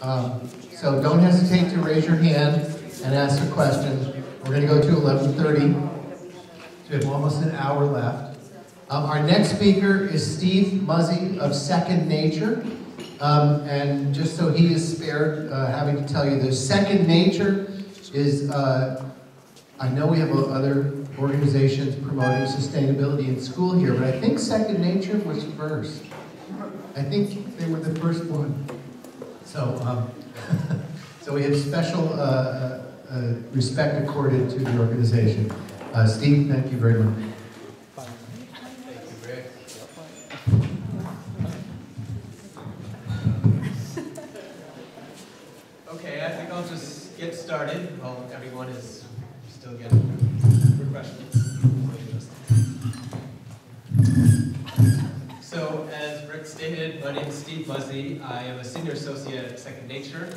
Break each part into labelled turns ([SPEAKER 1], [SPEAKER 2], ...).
[SPEAKER 1] So don't hesitate to raise your hand and ask a question. We're going to go to 11:30. So we have almost an hour left. Our next speaker is Steve Muzzy of Second Nature. And just so he is spared having to tell you this, Second Nature is, I know we have other organizations promoting sustainability in school here, but I think Second Nature was first. I think they were the first one. So, so we have special respect accorded to the organization. Steve, thank you very much.
[SPEAKER 2] Thank you, Rick. Okay, I think I'll just get started while everyone is still getting refreshments. So, as Rick stated, my name is Steve Muzzy. I am a senior associate at Second Nature.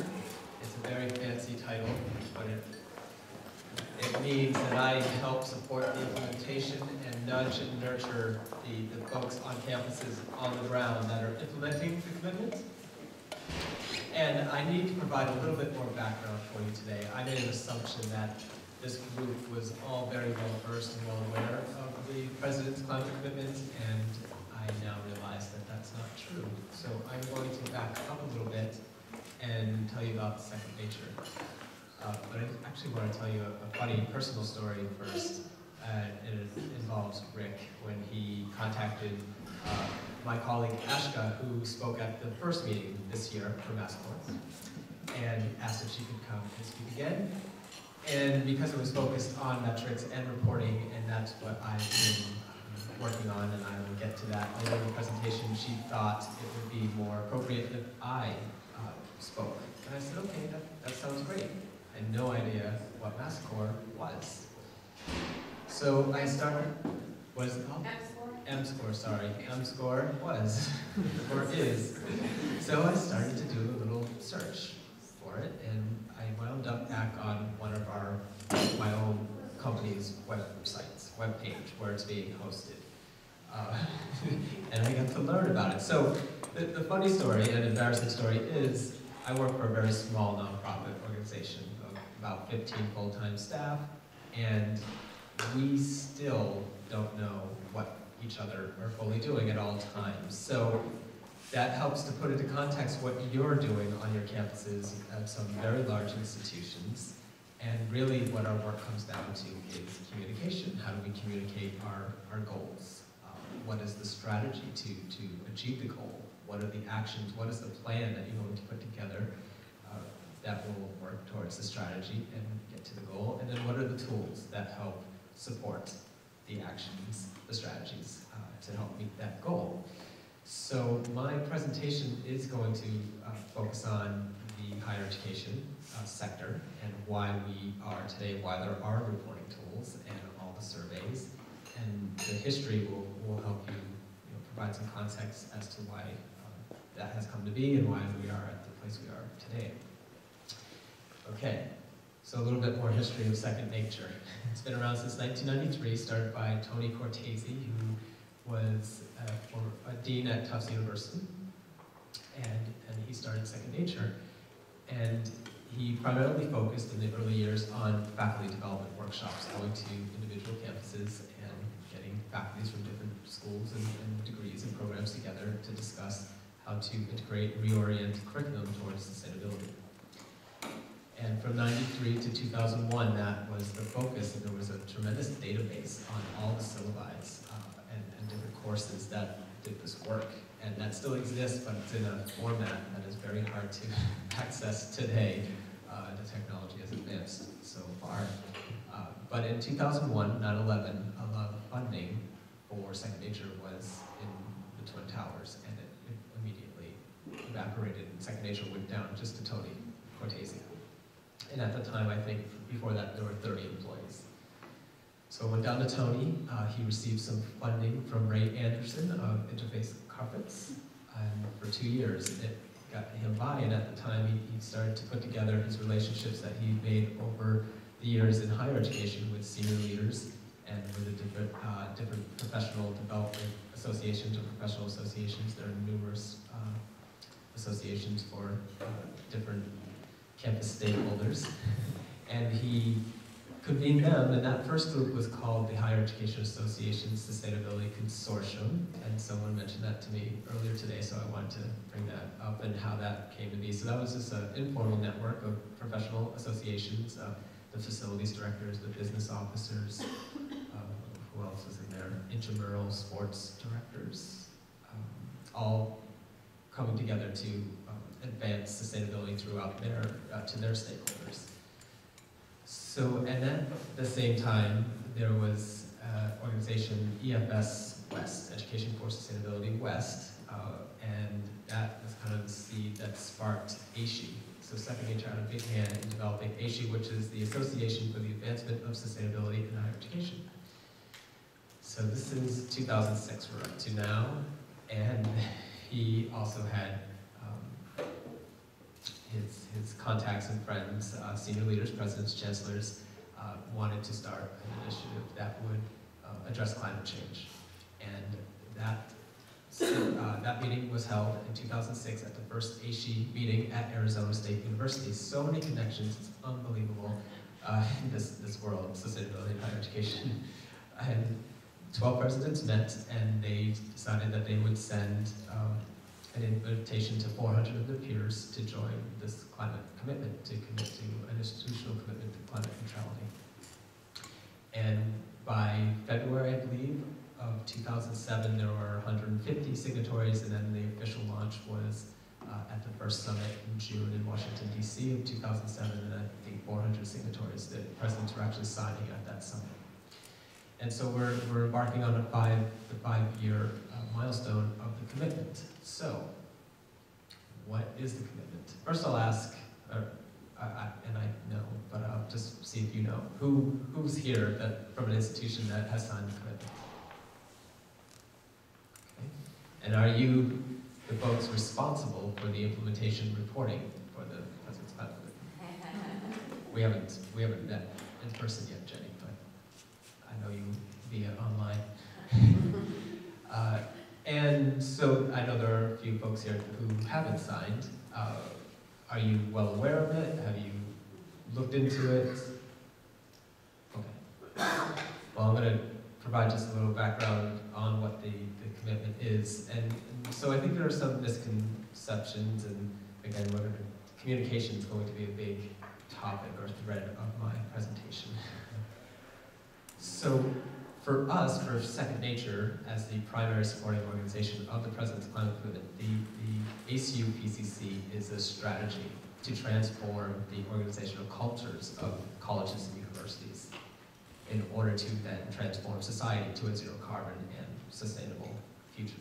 [SPEAKER 2] It's a very fancy title, but it means that I help support the implementation and nudge and nurture the folks on campuses on the ground that are implementing the commitments. And I need to provide a little bit more background for you today. I made an assumption that this group was all very well versed and well aware of the President's climate commitments, and I now realize that that's not true. So I'm going to back up a little bit and tell you about Second Nature. But I actually want to tell you a funny personal story first. It involves Rick when he contacted my colleague Ashka, who spoke at the first meeting this year for MSSCOR, and asked if she could come and speak again. And because it was focused on metrics and reporting, and that's what I've been working on, and I will get to that later in the presentation, she thought it would be more appropriate if I spoke. And I said, okay, that sounds great. I had no idea what MSSCOR was. So I started, what is it called? MSSCOR, sorry. MSSCOR was, or is. So I started to do a little search for it, and I wound up back on one of my own company's websites, webpage, where it's being hosted. And I got to learn about it. So the funny story and embarrassing story is I work for a very small nonprofit organization of about 15 full-time staff, and we still don't know what each other are fully doing at all times. So that helps to put into context what you're doing on your campuses at some very large institutions. And really what our work comes down to is communication. How do we communicate our goals? What is the strategy to achieve the goal? What are the actions? What is the plan that you're going to put together that will work towards the strategy and get to the goal? And then what are the tools that help support the actions, the strategies to help meet that goal? So my presentation is going to focus on the higher education sector and why we are today, why there are reporting tools and all the surveys. And the history will help you, provide some context as to why that has come to be and why we are at the place we are today. Okay, so a little bit more history of Second Nature. It's been around since 1993, started by Tony Cortese, who was a dean at Tufts University, and he started Second Nature. And he primarily focused in the early years on faculty development workshops, going to individual campuses and getting faculties from different schools and degrees and programs together to discuss how to integrate and reorient curriculum towards sustainability. And from 93 to 2001, that was the focus, and there was a tremendous database on all the syllabi and different courses that did this work. And that still exists, but it's in a format that is very hard to access today. The technology has advanced so far. But in 2001, 9/11, a lot of funding for Second Nature was in the Twin Towers, and it immediately evaporated, and Second Nature went down just to Tony Cortese. And at the time, I think, before that, there were 30 employees. So I went down to Tony. He received some funding from Ray Anderson of Interface Carpets, and for 2 years, it got him by, and at the time, he started to put together his relationships that he made over the years in higher education with senior leaders and with the different professional development associations or professional associations. There are numerous associations for different campus stakeholders, and he convened them, and that first group was called the Higher Education Association Sustainability Consortium, and someone mentioned that to me earlier today, so I wanted to bring that up and how that came to be. So that was just an informal network of professional associations, the facilities directors, the business officers, who else was in there, intramural sports directors, all coming together to advance sustainability throughout to their stakeholders. So, and at the same time, there was organization EFS West, Education for Sustainability West, and that was kind of the seed that sparked ASHE. So Second Nature had a big hand in developing ASHE, which is the Association for the Advancement of Sustainability in Higher Education. So this is 2006 we're up to now, and he also had his contacts and friends, senior leaders, presidents, chancellors, wanted to start an initiative that would address climate change. And that meeting was held in 2006 at the first ASHE meeting at Arizona State University. So many connections, it's unbelievable in this world, sustainability in higher education. And 12 presidents met, and they decided that they would send an invitation to 400 of their peers to join this climate commitment, to commit to an institutional commitment to climate neutrality. And by February, I believe, of 2007, there were 150 signatories, and then the official launch was at the first summit in June in Washington, D.C. of 2007, and I think 400 signatories that presidents were actually signing at that summit. And so we're embarking on the five-year milestone of the commitment. So, what is the commitment? First I'll ask, and I know, but I'll just see if you know, who's here from an institution that has signed the commitment? Okay. And are you the folks responsible for the implementation reporting for the President's Climate Commitment? We haven't met in person yet, Jenny, but I know you via online. And so I know there are a few folks here who haven't signed. Are you well aware of it? Have you looked into it? Okay. Well, I'm going to provide just a little background on what the commitment is. And so I think there are some misconceptions, and again, communication is going to be a big topic or thread of my presentation. So for us, for Second Nature, as the primary supporting organization of the President's Climate Commitment, the ACU PCC is a strategy to transform the organizational cultures of colleges and universities in order to then transform society to a zero carbon and sustainable future.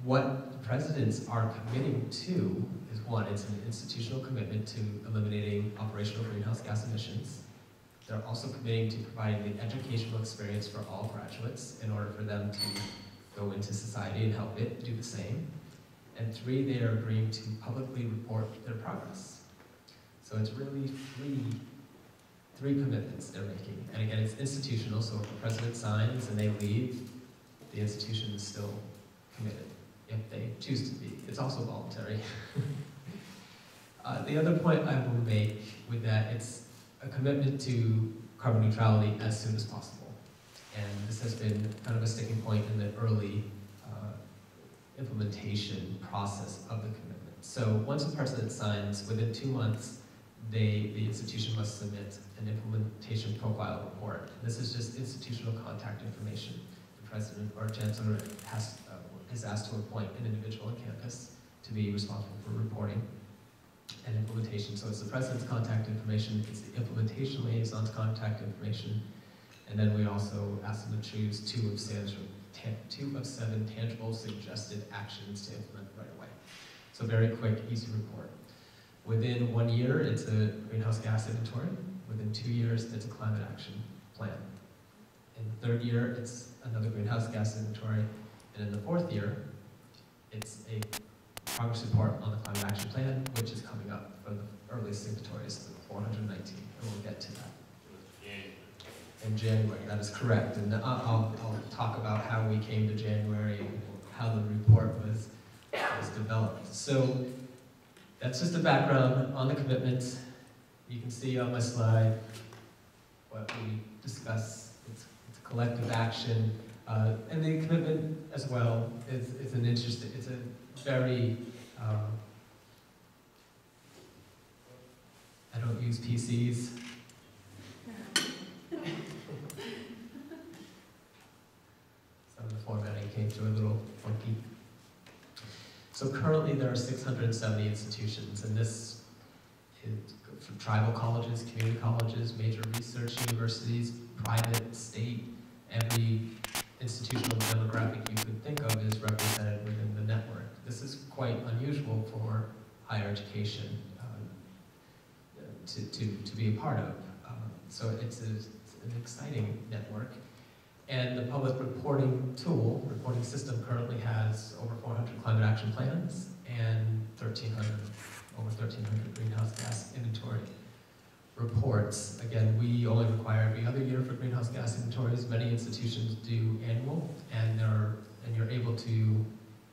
[SPEAKER 2] What the presidents are committing to is, one, it's an institutional commitment to eliminating operational greenhouse gas emissions. They're also committing to providing the educational experience for all graduates in order for them to go into society and help it do the same. And three, they are agreeing to publicly report their progress. So it's really three commitments they're making. And again, it's institutional, so if the president signs and they leave, the institution is still committed if they choose to be. It's also voluntary. The other point I will make with that, it's a commitment to carbon neutrality as soon as possible. And this has been kind of a sticking point in the early implementation process of the commitment. So once the president signs, within 2 months, the institution must submit an implementation profile report. This is just institutional contact information. The president or chancellor is asked to appoint an individual on campus to be responsible for reporting and implementation. So it's the president's contact information, it's the implementation liaison's contact information, and then we also ask them to choose two of seven tangible suggested actions to implement right away. So very quick, easy report. Within 1 year, it's a greenhouse gas inventory. Within 2 years, it's a climate action plan. In the third year, it's another greenhouse gas inventory. And in the fourth year, it's a progress report on the climate action plan, which is coming up for the earliest signatories, the 419, and we'll get to that. In January, that is correct. And I'll talk about how we came to January and how the report was developed. So that's just the background on the commitment. You can see on my slide what we discuss. It's a collective action, and the commitment as well is an interesting. It's a very I don't use PCs. Some of the formatting came through a little funky. So currently there are 670 institutions, and this is from tribal colleges, community colleges, major research universities, private, state, every institutional demographic you could think of is represented within the network. This is quite unusual for higher education to be a part of. So it's an exciting network. And the public reporting tool, reporting system currently has over 400 climate action plans and over 1,300 greenhouse gas inventory reports. Again, we only require every other year for greenhouse gas inventories. Many institutions do annual, and you're able to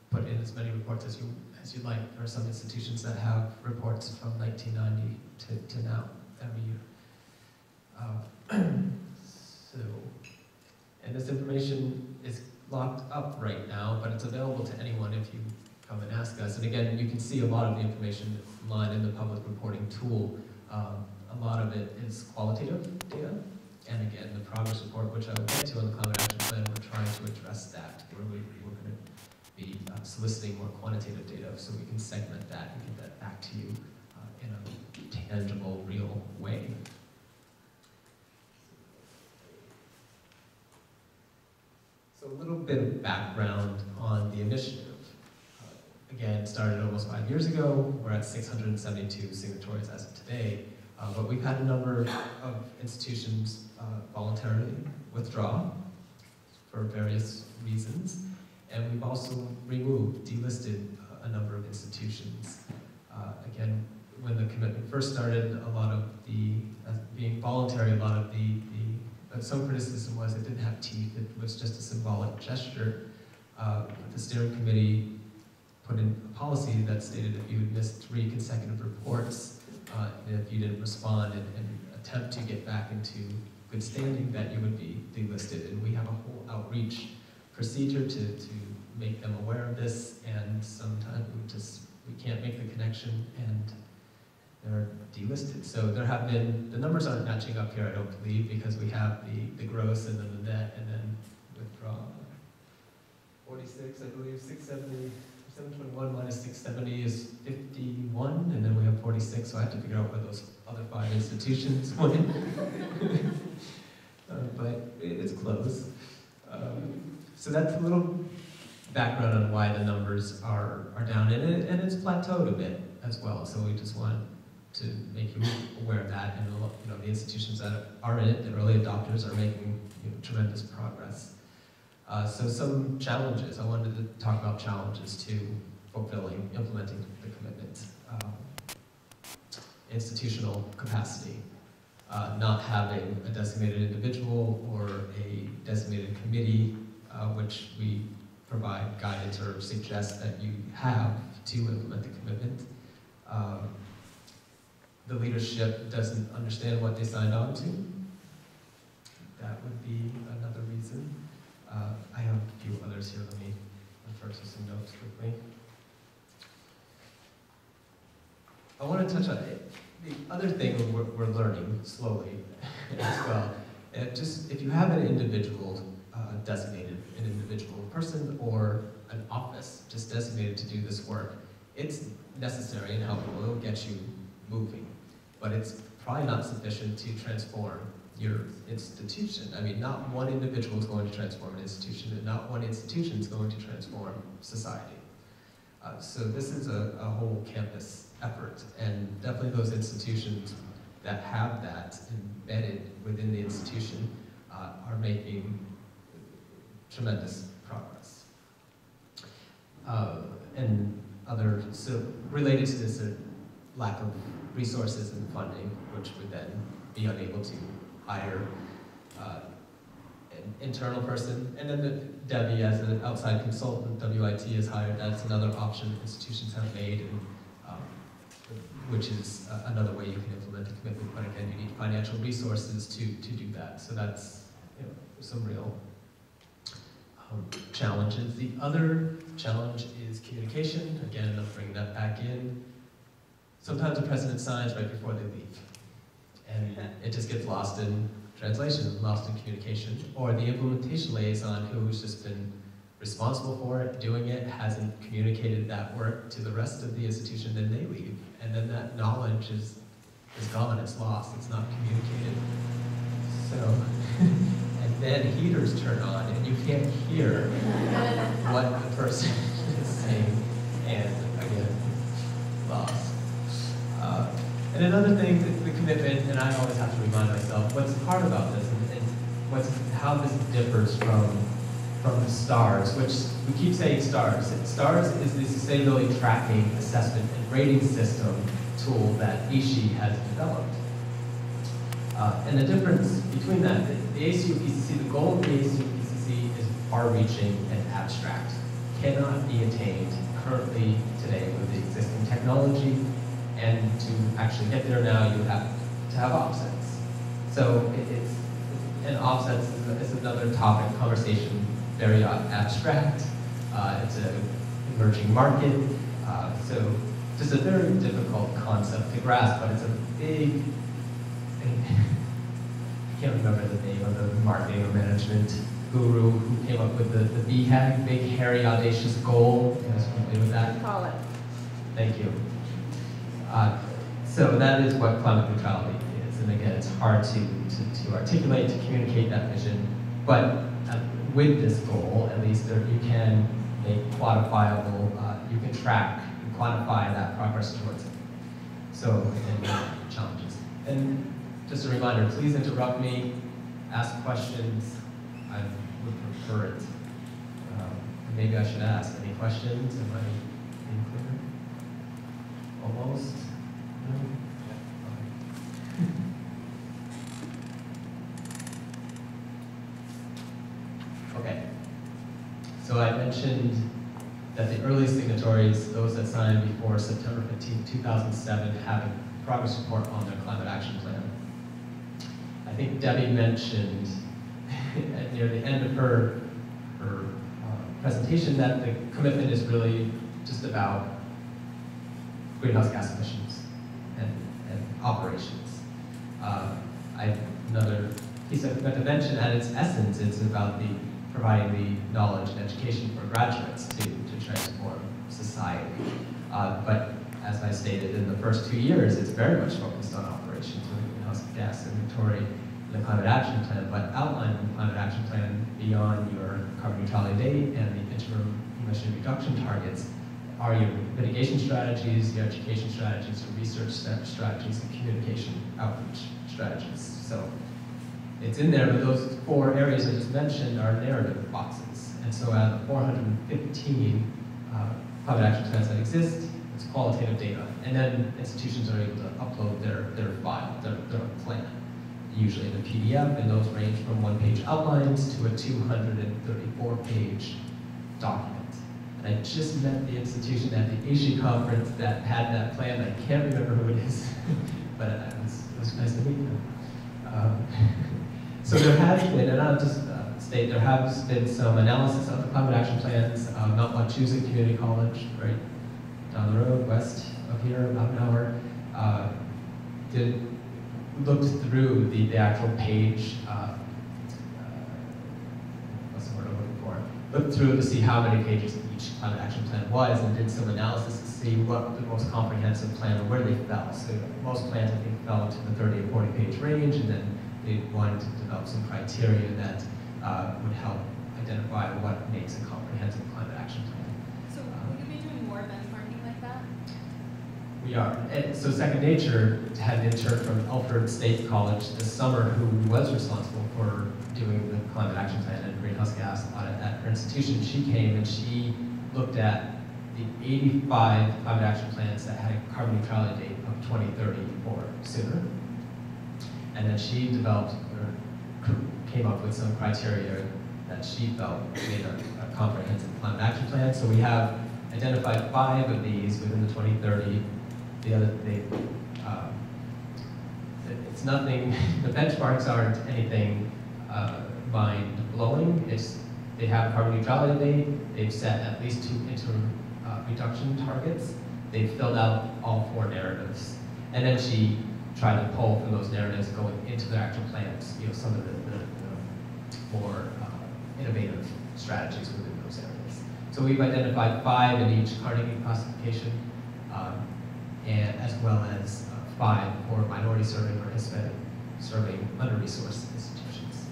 [SPEAKER 2] put in as many reports as you like. There are some institutions that have reports from 1990 to now every year. And this information is locked up right now, but it's available to anyone if you come and ask us. And again, you can see a lot of the information online in the public reporting tool. A lot of it is qualitative data. And again, the progress report, which I will get to on the climate action plan, we're trying to address that, where we're going to be soliciting more quantitative data so we can segment that and get that back to you in a tangible, real way. So a little bit of background on the initiative. Again, started almost 5 years ago. We're at 672 signatories as of today. But we've had a number of institutions voluntarily withdraw for various reasons. And we've also delisted a number of institutions. Again, when the commitment first started, a lot of the, being voluntary, a lot of some criticism was it didn't have teeth, it was just a symbolic gesture. The steering committee put in a policy that stated if you had missed 3 consecutive reports, and if you didn't respond and attempt to get back into good standing, that you would be delisted. And we have a whole outreach procedure to make them aware of this, and sometimes we can't make the connection and they're delisted. So there have been, the numbers aren't matching up here, I don't believe, because we have the gross and then the net and then withdraw. 46, I believe, 670, 721 minus 670 is 51, and then we have 46, so I have to figure out where those other 5 institutions went. But it's close. So that's a little background on why the numbers are down, and it's plateaued a bit as well, so we just want to make you aware of that, and the institutions that are in it, the early adopters, are making tremendous progress. So some challenges. I wanted to talk about challenges to implementing the commitment. Institutional capacity. Not having a designated individual or a designated committee, which we provide guidance or suggest that you have to implement the commitment. The leadership doesn't understand what they signed on to. That would be another reason. I have a few others here. Let me refer to some notes quickly. I want to touch on it. The other thing we're learning slowly as well. Just if you have an individual designated, an individual person or an office just designated to do this work, it's necessary and helpful. It'll get you moving, but it's probably not sufficient to transform your institution. I mean, not one individual is going to transform an institution, and not one institution is going to transform society. So this is a whole campus effort, and definitely those institutions that have that embedded within the institution are making tremendous progress. And so related to this, lack of resources and funding, which would then be unable to hire an internal person. And then Debbie, as an outside consultant, WIT is hired. That's another option institutions have made. And which is another way you can implement a commitment, but again, you need financial resources to do that. So that's some real challenges. The other challenge is communication. Again, I'll bring that back in. Sometimes the president signs right before they leave, and it just gets lost in translation, lost in communication, or the implementation liaison who's just been responsible for it, doing it, hasn't communicated that work to the rest of the institution, then they leave. And then that knowledge is gone, it's lost, it's not communicated. So, and then heaters turn on and you can't hear what the person is saying, and again, lost. And another thing, the commitment, and I always have to remind myself, what's hard about this and how this differs from the STARS, which we keep saying STARS. STARS is the sustainability tracking, assessment, and rating system tool that ISHI has developed. And the difference between that, the ACU-PCC, the goal of the ACU-PCC is far-reaching and abstract, cannot be attained currently today with the existing technology, and to actually get there now, you have to have offsets. So and offsets is another topic, conversation, very abstract. It's an emerging market, so just a very difficult concept to grasp, but it's a big, I can't remember the name of the marketing or management guru who came up with the BHAG, Big Hairy Audacious Goal. You guys familiar with that?
[SPEAKER 3] Call it.
[SPEAKER 2] Thank you. So that is what climate neutrality is, and again, it's hard to articulate, to communicate that vision, but with this goal, at least you can make quantifiable, you can track and quantify that progress towards it. So, again, challenges. And just a reminder, please interrupt me, ask questions, I would prefer it. Maybe I should ask, any questions? Am I being clear? Almost? No? Okay. So I mentioned that the early signatories, those that signed before September 15, 2007, have a progress report on their climate action plan. I think Debbie mentioned near the end of her presentation that the commitment is really just about greenhouse gas emissions and operations. Another piece I forgot to mention, at its essence, it's about providing the knowledge and education for graduates to transform society. But as I stated, in the first 2 years, it's very much focused on operations with the greenhouse gas inventory and the climate action plan, but outlined in the climate action plan beyond your carbon neutrality date and the interim emission reduction targets are your mitigation strategies, your education strategies, your research strategies, and communication outreach strategies. So it's in there, but those 4 areas I just mentioned are narrative boxes. And so out of the 415 climate action plans that exist, it's qualitative data. And then institutions are able to upload their file, their plan, usually in a PDF, and those range from 1-page outlines to a 234-page document. And I just met the institution at the ASHI conference that had that plan. I can't remember who it is, but it was nice to meet them. So there has been, and I'll just state, there has been some analysis of the climate action plans. Mount Wachusett Community College, right down the road, west of here, about an hour, looked through the actual page, what's the word I'm looking for? Looked through to see how many pages each climate action plan was, and did some analysis to see what the most comprehensive plan or where they fell. So most plans, I think, fell into the 30 or 40 page range, and then they wanted to develop some criteria that would help identify what makes a comprehensive climate action plan.
[SPEAKER 3] So will you be doing more benchmarking like that?
[SPEAKER 2] We are. And so Second Nature had an intern from Alfred State College this summer who was responsible for doing the climate action plan and greenhouse gas audit at her institution. She came and she looked at the 85 climate action plans that had a carbon neutrality date of 2030 or sooner. And then she developed, or came up with some criteria that she felt made a comprehensive climate action plan. So we have identified 5 of these within the 2030 the other thing, it's nothing, the benchmarks aren't anything mind-blowing. They have carbon neutrality date, they've set at least 2 interim reduction targets, they've filled out all 4 narratives. And then she tried to pull from those narratives going into their actual plans, some of the more innovative strategies within those areas. So we've identified 5 in each Carnegie classification, and as well as 5 for minority serving or Hispanic serving under-resourced institutions.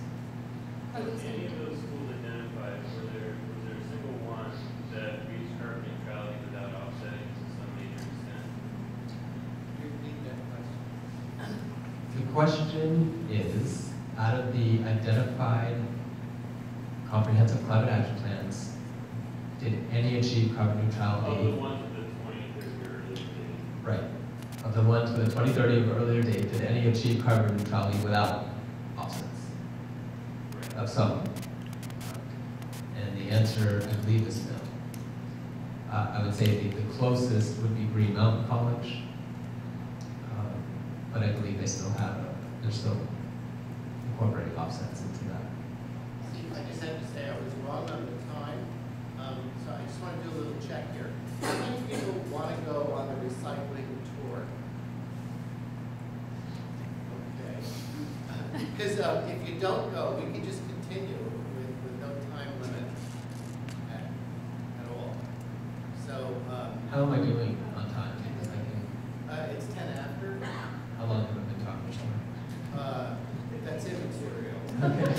[SPEAKER 3] Are those
[SPEAKER 4] Any of those schools identified, was there a single one that reached carbon neutrality without offsetting to some major extent?
[SPEAKER 2] The question is, out of the identified comprehensive climate action plans, did any achieve carbon
[SPEAKER 4] Of
[SPEAKER 2] neutrality?
[SPEAKER 4] the ones with the 2030 or earlier date.
[SPEAKER 2] Right. Of the ones with a 2030 or earlier date, did any achieve carbon neutrality without offsets?
[SPEAKER 4] Right.
[SPEAKER 2] Of some. And the answer, I believe, is no. I would say the closest would be Green Mountain College, but I believe they're still incorporating offsets into that.
[SPEAKER 1] Steve, I just have to say I was wrong on the time, so I just want to do a little check here. How many people want to go on the recycling tour? Okay. Because if you don't go, we can just continue with no time limit at all. So
[SPEAKER 2] How am I doing on time? Because I can,
[SPEAKER 1] it's 10 after.
[SPEAKER 2] how long have I been talking for?
[SPEAKER 1] That's immaterial.
[SPEAKER 2] Okay.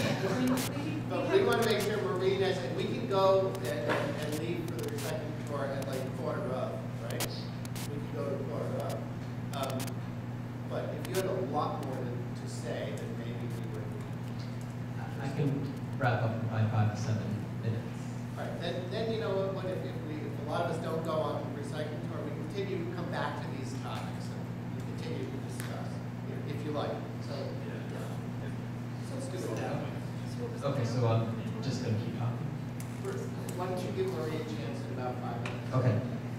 [SPEAKER 1] But we want to make sure Maureen has it. We can go and leave for the recycling tour at like 4:15, right? We can go to 4:15. But if you had a lot more to say, then maybe we would.
[SPEAKER 2] I can wrap up in probably 5 to 7 minutes.
[SPEAKER 1] All right, then you know what? If a lot of us don't go on the recycling tour, we continue to come back to these topics and we continue to discuss if you like. So let's do it that way.
[SPEAKER 2] Okay, so I'm just going to keep talking.
[SPEAKER 1] First, why don't you give Marie a chance in about 5 minutes?
[SPEAKER 2] Okay,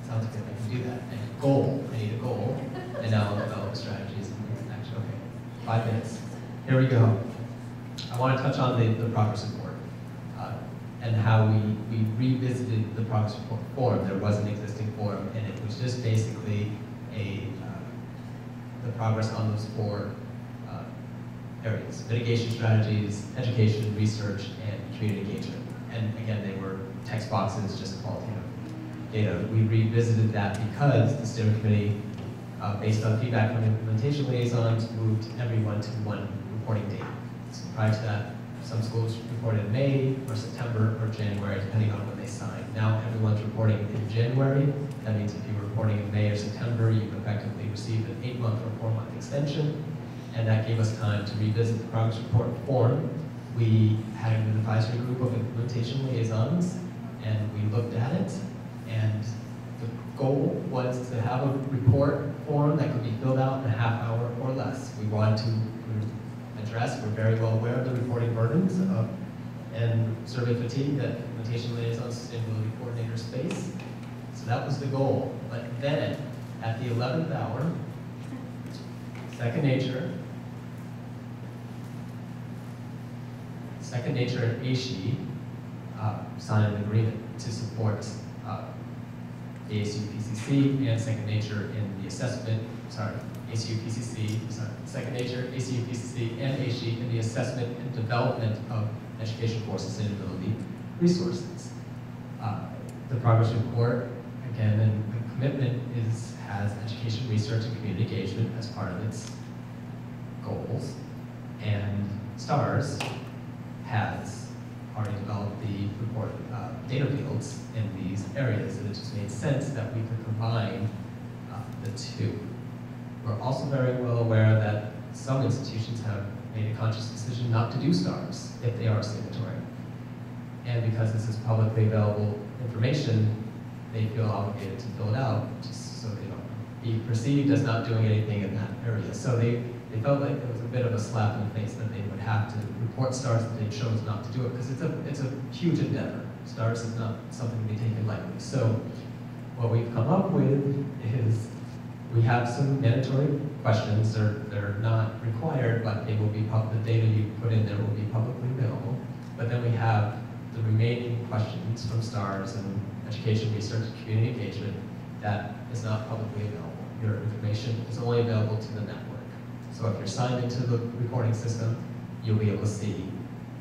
[SPEAKER 2] sounds good. I can do that. And goal. I need a goal. And now I'll develop strategies and action. Okay, 5 minutes. Here we go. I want to touch on the progress report and how we revisited the progress report form. There was an existing form, and it was just basically the progress on those 4 areas: mitigation strategies, education, research, and community engagement. And again, they were text boxes, just qualitative data. We revisited that because the steering committee, based on feedback from implementation liaisons, moved everyone to one reporting date. So prior to that, some schools reported in May or September or January, depending on when they signed. Now everyone's reporting in January. That means if you were reporting in May or September, you've effectively received an 8-month or 4-month extension. And that gave us time to revisit the progress report form. We had an advisory group of implementation liaisons, and we looked at it, and the goal was to have a report form that could be filled out in a half hour or less. We wanted to address, we're very well aware of the reporting burdens and survey fatigue that implementation liaisons, sustainability coordinators face. So that was the goal. But then, at the 11th hour, Second Nature and ASHE signed an agreement to support the ACU-PCC and Second Nature in the assessment, Second Nature, ACU-PCC, and ASHE in the assessment and development of education for sustainability resources. The progress report, again, and the commitment has education, research, and community engagement as part of its goals, and STARS has already developed the report data fields in these areas, and it just made sense that we could combine the two. We're also very well aware that some institutions have made a conscious decision not to do STARS if they are signatory. And because this is publicly available information, they feel obligated to fill it out just so they don't be perceived as not doing anything in that area. So they felt like it was a bit of a slap in the face that they would have to report STARS, that they chose not to do it because it's a huge endeavor. STARS is not something to be taken lightly. So what we've come up with is We have some mandatory questions. They're not required, but they will be the data you put in there will be publicly available. But then we have the remaining questions from STARS and education, research, and community engagement that is not publicly available. Your information is only available to the network. So if you're signed into the recording system, you'll be able to see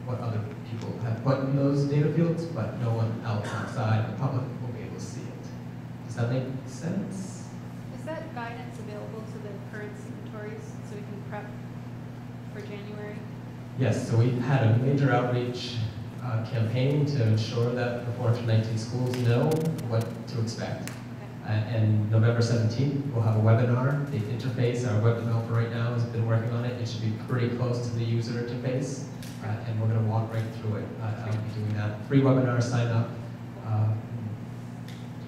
[SPEAKER 2] what other people have put in those data fields, but no one else outside the public will be able to see it. Does that make sense?
[SPEAKER 3] Is that guidance available to the current signatories so we can prep for January?
[SPEAKER 2] Yes, so we've had a major outreach campaign to ensure that the 419 schools know what to expect. And November 17th, we'll have a webinar. The interface, our web developer right now has been working on it. It should be pretty close to the user interface, and we're going to walk right through it. I'll be doing that. Free webinar sign up.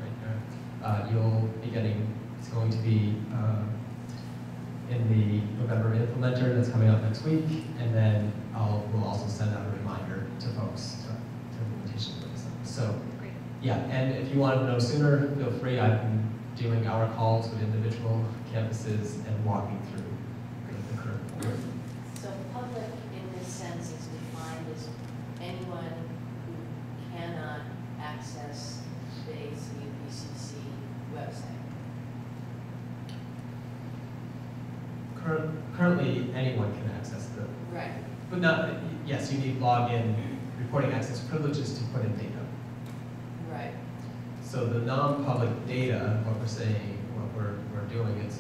[SPEAKER 2] Right there. You'll be getting, it's going to be in the November implementer that's coming up next week, and then we'll also send out a reminder to folks to implementation. So. Yeah, and if you want to know sooner, feel free. I've been doing hour calls with individual campuses and walking through the current board.
[SPEAKER 5] So public in this sense is defined as anyone who cannot access the ACU-PCC website.
[SPEAKER 2] Currently, anyone can access the,
[SPEAKER 5] Right.
[SPEAKER 2] but not, yes, you need login, reporting access privileges to put in data.
[SPEAKER 5] Right.
[SPEAKER 2] So the non-public data, what we're saying, what we're doing is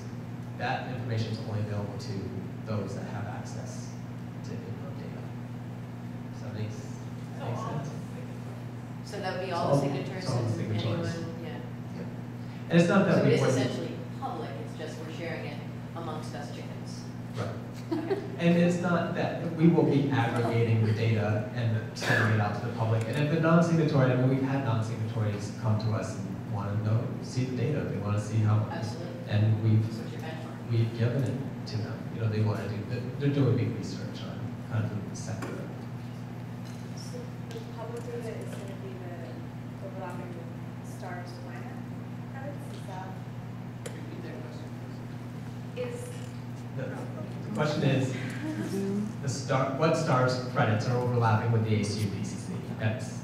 [SPEAKER 2] that information is only available to those that have access to input data. Does that make sense?
[SPEAKER 5] So that would be all the signatures
[SPEAKER 2] all the
[SPEAKER 5] and
[SPEAKER 2] signatories.
[SPEAKER 5] anyone, yeah.
[SPEAKER 2] And it's not that
[SPEAKER 5] So
[SPEAKER 2] we
[SPEAKER 5] it is
[SPEAKER 2] wouldn't-
[SPEAKER 5] essentially public, it's just we're sharing it amongst us chickens.
[SPEAKER 2] Right.
[SPEAKER 5] Okay.
[SPEAKER 2] And it's not that we will be aggregating the data and sending it out to the public. And if the non-signatory, I mean, we've had non-signatories come to us and want to see the data. They want to see how,
[SPEAKER 5] Absolutely.
[SPEAKER 2] and
[SPEAKER 5] That's what you're benchmarking.
[SPEAKER 2] we've given it to them. You know, they want to do, they're doing big research on kind of the sector.
[SPEAKER 6] So the public data is going to be the overlapping with STARS planner credits? Is that?
[SPEAKER 1] Repeat that question, please.
[SPEAKER 6] Is
[SPEAKER 2] The question is, what STARS credits are overlapping with the ACU-PCC? That's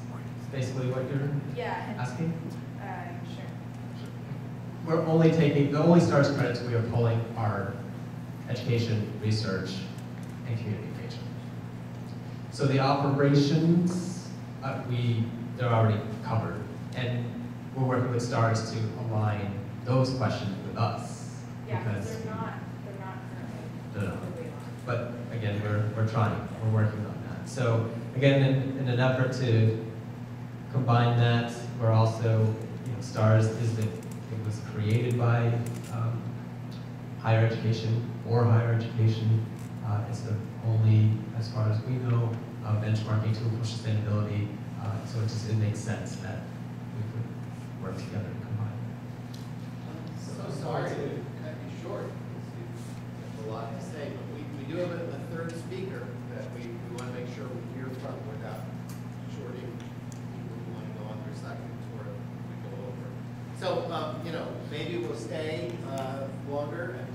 [SPEAKER 2] basically what you're
[SPEAKER 6] yeah, and,
[SPEAKER 2] asking?
[SPEAKER 6] sure.
[SPEAKER 2] We're only taking, the only STARS credits we are pulling are education, research, and community engagement. So the operations, they're already covered. And we're working with STARS to align those questions with us.
[SPEAKER 6] Yeah,
[SPEAKER 2] because
[SPEAKER 6] they're not
[SPEAKER 2] No, no.
[SPEAKER 6] currently.
[SPEAKER 2] But again, we're trying, we're working on that. So again, in an effort to combine that, we're also, STARS it was created by higher education or higher education. It's the only, as far as we know, benchmarking tool for sustainability. So it makes sense that we would work together to combine.
[SPEAKER 1] So sorry to cut you short. There's a lot to say, but we do have a third speaker that we want to make sure we hear from without shorting people who want to go on their second tour we go over. So, maybe we'll stay longer and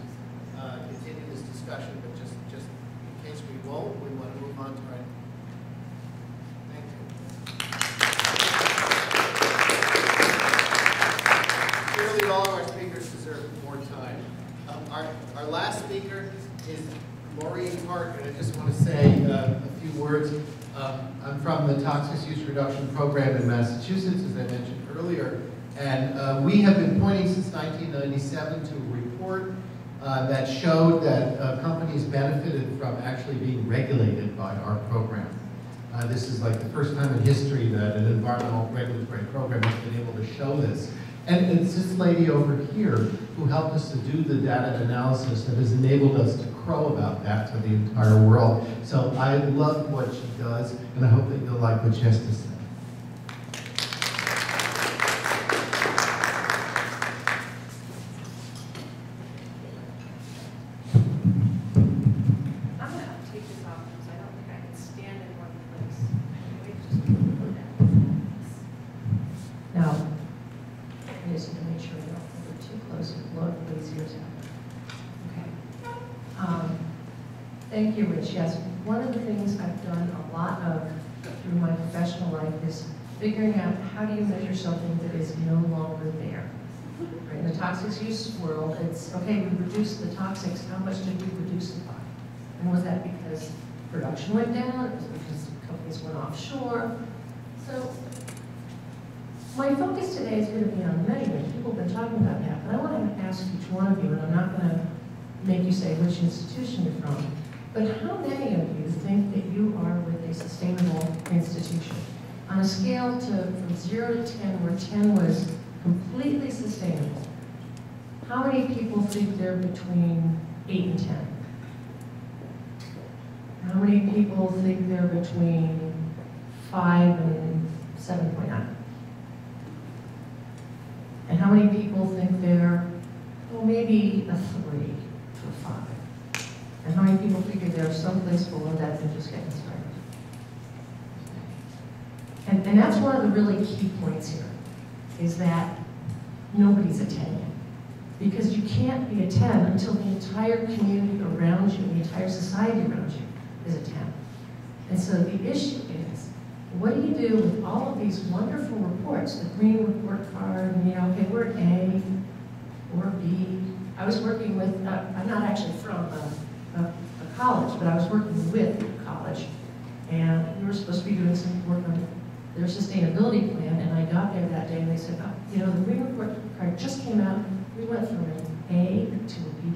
[SPEAKER 1] continue this discussion, but just in case we won't, we want to move on to our. Thank you. Clearly, all of our speakers deserve more time. Our last speaker is Maureen Parker, and I just want to say a few words. I'm from the Toxic Use Reduction Program in Massachusetts, as I mentioned earlier, and we have been pointing since 1997 to a report that showed that companies benefited from actually being regulated by our program. This is like the first time in history that an environmental regulatory program has been able to show this. And it's this lady over here who helped us to do the data analysis that has enabled us to crow about that to the entire world. So I love what she does, and I hope that you'll like what she has to say.
[SPEAKER 6] I'm going to take this off because I don't think I can stand in one place. Anyway, just put that.
[SPEAKER 7] Now, I just want to make sure we don't get too close. Look, please, yours out. Thank you, Rich. Yes, one of the things I've done a lot of through my professional life is figuring out how do you measure something that is no longer there. Right? In the toxics use world, it's, okay, we reduced the toxics, how much did we reduce it by? And was that because production went down? Was it because companies went offshore? So my focus today is going to be on measurement. People have been talking about that, but I want to ask each one of you, and I'm not going to make you say which institution you're from, but how many of you think that you are with a sustainable institution? On a scale from 0 to 10, where 10 was completely sustainable, how many people think they're between 8 and 10? How many people think they're between 5 and 7.9? And how many people think they're, well, maybe a 3 to a 5? And how many people figure they're someplace below that and just getting started? And that's one of the really key points here, is that nobody's a 10 yet. Because you can't be a 10 until the entire community around you, the entire society around you, is a 10. And so the issue is, what do you do with all of these wonderful reports, the green report card, and okay, we're A, or B. I was working with, I'm not actually from a college, but I was working with a college, and we were supposed to be doing some work on their sustainability plan, and I got there that day, and they said, the green report card just came out. We went from an A to a B+,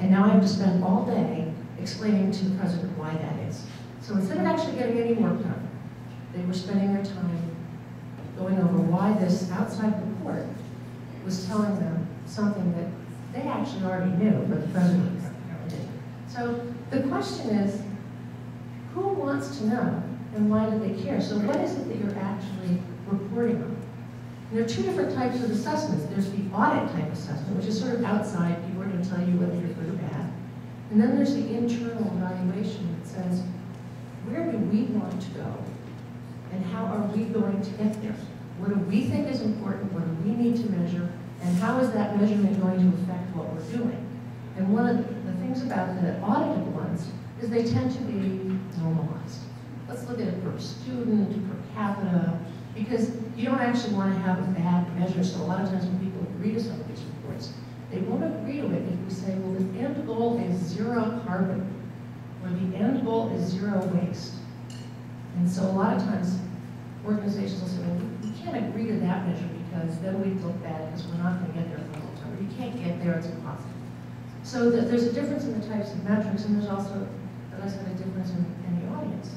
[SPEAKER 7] and now I have to spend all day explaining to the president why that is. So instead of actually getting any work done, they were spending their time going over why this outside report was telling them something that they actually already knew, but the president apparently didn't. So the question is, who wants to know, and why do they care? So what is it that you're actually reporting on? And there are two different types of assessments. There's the audit type assessment, which is sort of outside. People are going to tell you whether you're good or bad. And then there's the internal evaluation that says, where do we want to go? And how are we going to get there? What do we think is important? What do we need to measure? And how is that measurement going to affect what we're doing? And one of the things about the audited ones is they tend to be normalized. Let's look at it per student, per capita, because you don't actually want to have a bad measure. So a lot of times when people agree to some of these reports, they won't agree to it if we say, well, the end goal is 0 carbon, or the end goal is 0 waste. And so a lot of times organizations will say, well, we can't agree to that measure because then we look bad because we're not going to get there for a long time. Or you can't get there, it's impossible. So there's a difference in the types of metrics, and there's also, as I said, a difference in the audience.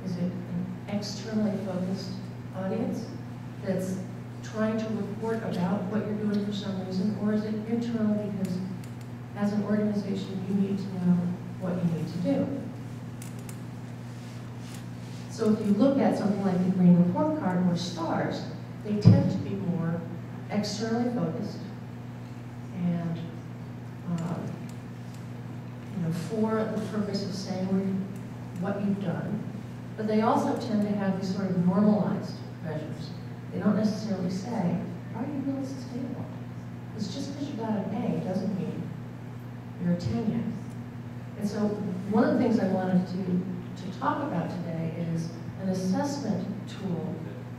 [SPEAKER 7] Is it an externally focused audience that's trying to report about what you're doing for some reason, or is it internal because as an organization you need to know what you need to do? So if you look at something like the green report card or stars, they tend to be more externally focused and for the purpose of saying what you've done. But they also tend to have these sort of normalized measures. They don't necessarily say, are you really sustainable? Because just because you got an A doesn't mean you're a 10 yet. And so one of the things I wanted to talk about today is an assessment tool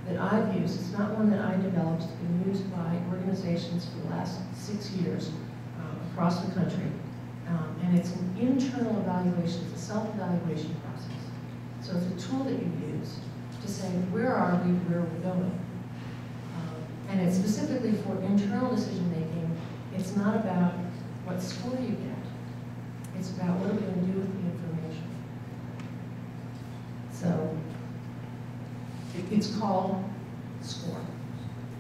[SPEAKER 7] that I've used. It's not one that I developed. It's been used by organizations for the last 6 years across the country. And it's an internal evaluation. It's a self-evaluation process. So it's a tool that you use to say, where are we, where are we going? And it's specifically for internal decision making. It's not about what score you get. It's about what are we going to do with the information. So it's called SCORE.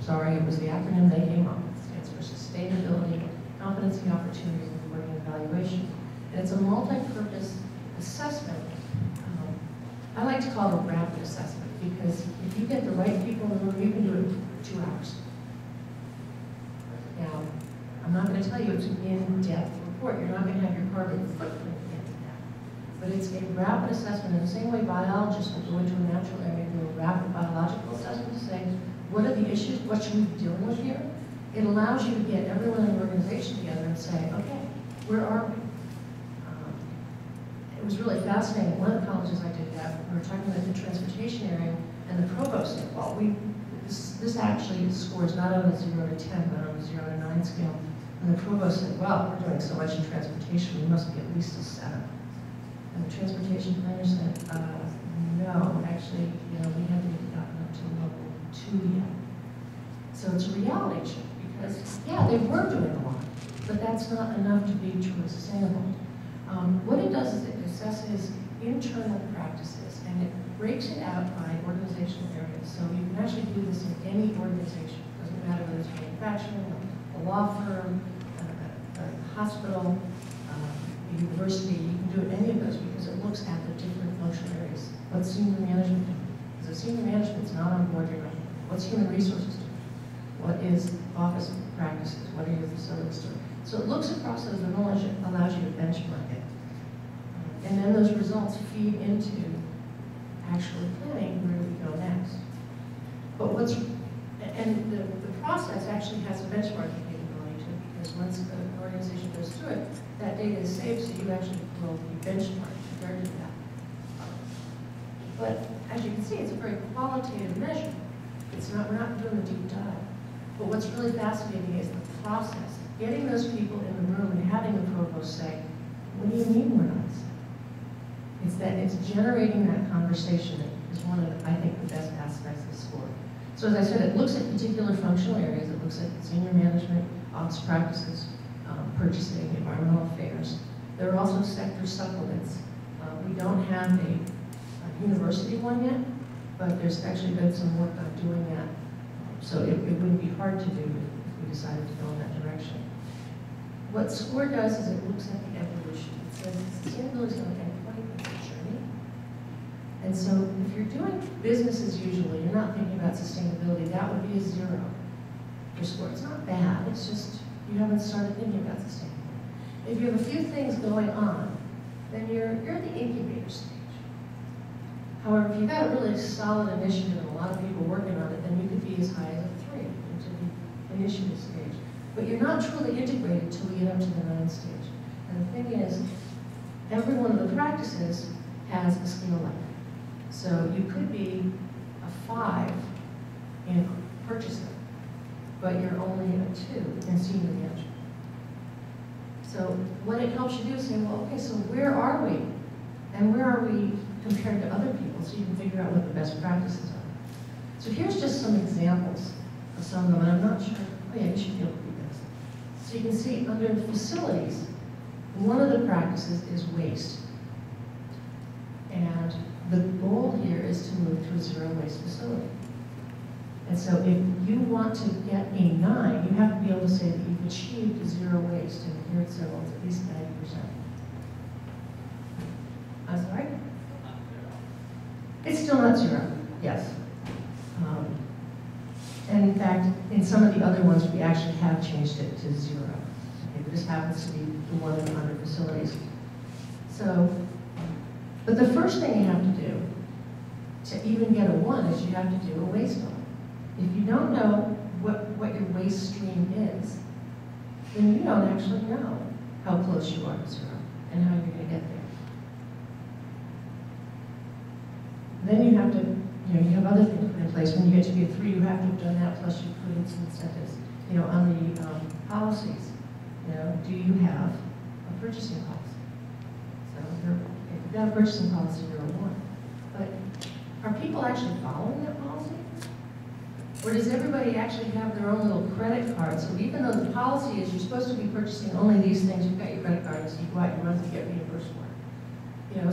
[SPEAKER 7] Sorry, it was the acronym they came up with. It stands for Sustainability, Competency, Opportunity, Reporting, and Evaluation. And it's a multi-purpose assessment. I like to call it a rapid assessment because if you get the right people in the room, you can do it in 2 hours. Now, I'm not going to tell you it's an in-depth report. You're not going to have your carbon footprint in that. But it's a rapid assessment. In the same way biologists will go into a natural area and do a rapid biological assessment to say, what are the issues? What should we be dealing with here? It allows you to get everyone in the organization together and say, okay, where are we? was really fascinating. One of the colleges I did that, we were talking about the transportation area, and the provost said, well, this actually scores not on a 0 to 10, but on a 0 to 9 scale. And the provost said, well, we're doing so much in transportation, we must be at least a 7. And the transportation planner said, no, actually, we haven't even gotten up to level 2 yet. So it's a reality check, because, yeah, they were doing a lot, but that's not enough to be truly sustainable. What it does is it assesses internal practices, and it breaks it out by organizational areas. So you can actually do this in any organization. It doesn't matter whether it's manufacturing, a law firm, a hospital, a university. You can do it in any of those because it looks at the different functional areas. What's senior management doing? Because if senior management's not on board, you're not. What's human resources doing? What is office practices? What are your facilities doing? So it looks across those and allows you to benchmark it. And then those results feed into actually planning where do we go next. But the process actually has a benchmarking capability too, because once the organization goes through it, that data is saved, so you actually will be benchmarked compared to that. But as you can see, it's a very qualitative measure. We're not doing a deep dive. But what's really fascinating is the process, getting those people in the room and having the provost say, what do you mean we're not safe? It's generating that conversation that is one of, I think, the best aspects of the score. So as I said, it looks at particular functional areas. It looks at senior management, office practices, purchasing, environmental affairs. There are also sector supplements. We don't have a university one yet, but there's actually been some work on doing that. So it wouldn't be hard to do if we decided to go in that direction. What SCORE does is it looks at the evolution. It says sustainability is going to endpoint of the journey. And so if you're doing business as usual, you're not thinking about sustainability, that would be a 0 for SCORE. It's not bad, it's just you haven't started thinking about sustainability. If you have a few things going on, then you're at the incubator stage. However, if you've got a really solid initiative and a lot of people working on it, then you could be as high as a 3 into the initiative stage. But you're not truly integrated until we get up to the 9 stage. And the thing is, every one of the practices has a scale like that. So you could be a 5 in purchasing, but you're only a 2 in senior management. So what it helps you do is say, well, okay, so where are we? And where are we compared to other people, so you can figure out what the best practices are. So here's just some examples of some of them, and I'm not sure, oh yeah, you should be able to do this. So you can see under facilities, one of the practices is waste. And the goal here is to move to a zero waste facility. And so if you want to get a 9, you have to be able to say that you've achieved zero waste, and here it says well, it's at least 90%. I'm sorry? It's still not 0, yes. And in fact, in some of the other ones, we actually have changed it to 0. Okay, this happens to be the one in under facilities. So, but the first thing you have to do to even get a 1 is you have to do a waste audit. If you don't know what your waste stream is, then you don't actually know how close you are to 0 and how you're going to get there. Then you have to, you have other things put in place. When you get to be a 3, you have to have done that, plus you put in some incentives. On the policies, do you have a purchasing policy? So if you've got a purchasing policy, you're a 1. But are people actually following that policy? Or does everybody actually have their own little credit card? So even though the policy is you're supposed to be purchasing only these things, you've got your credit card, so you go out your month and get reimbursed for it.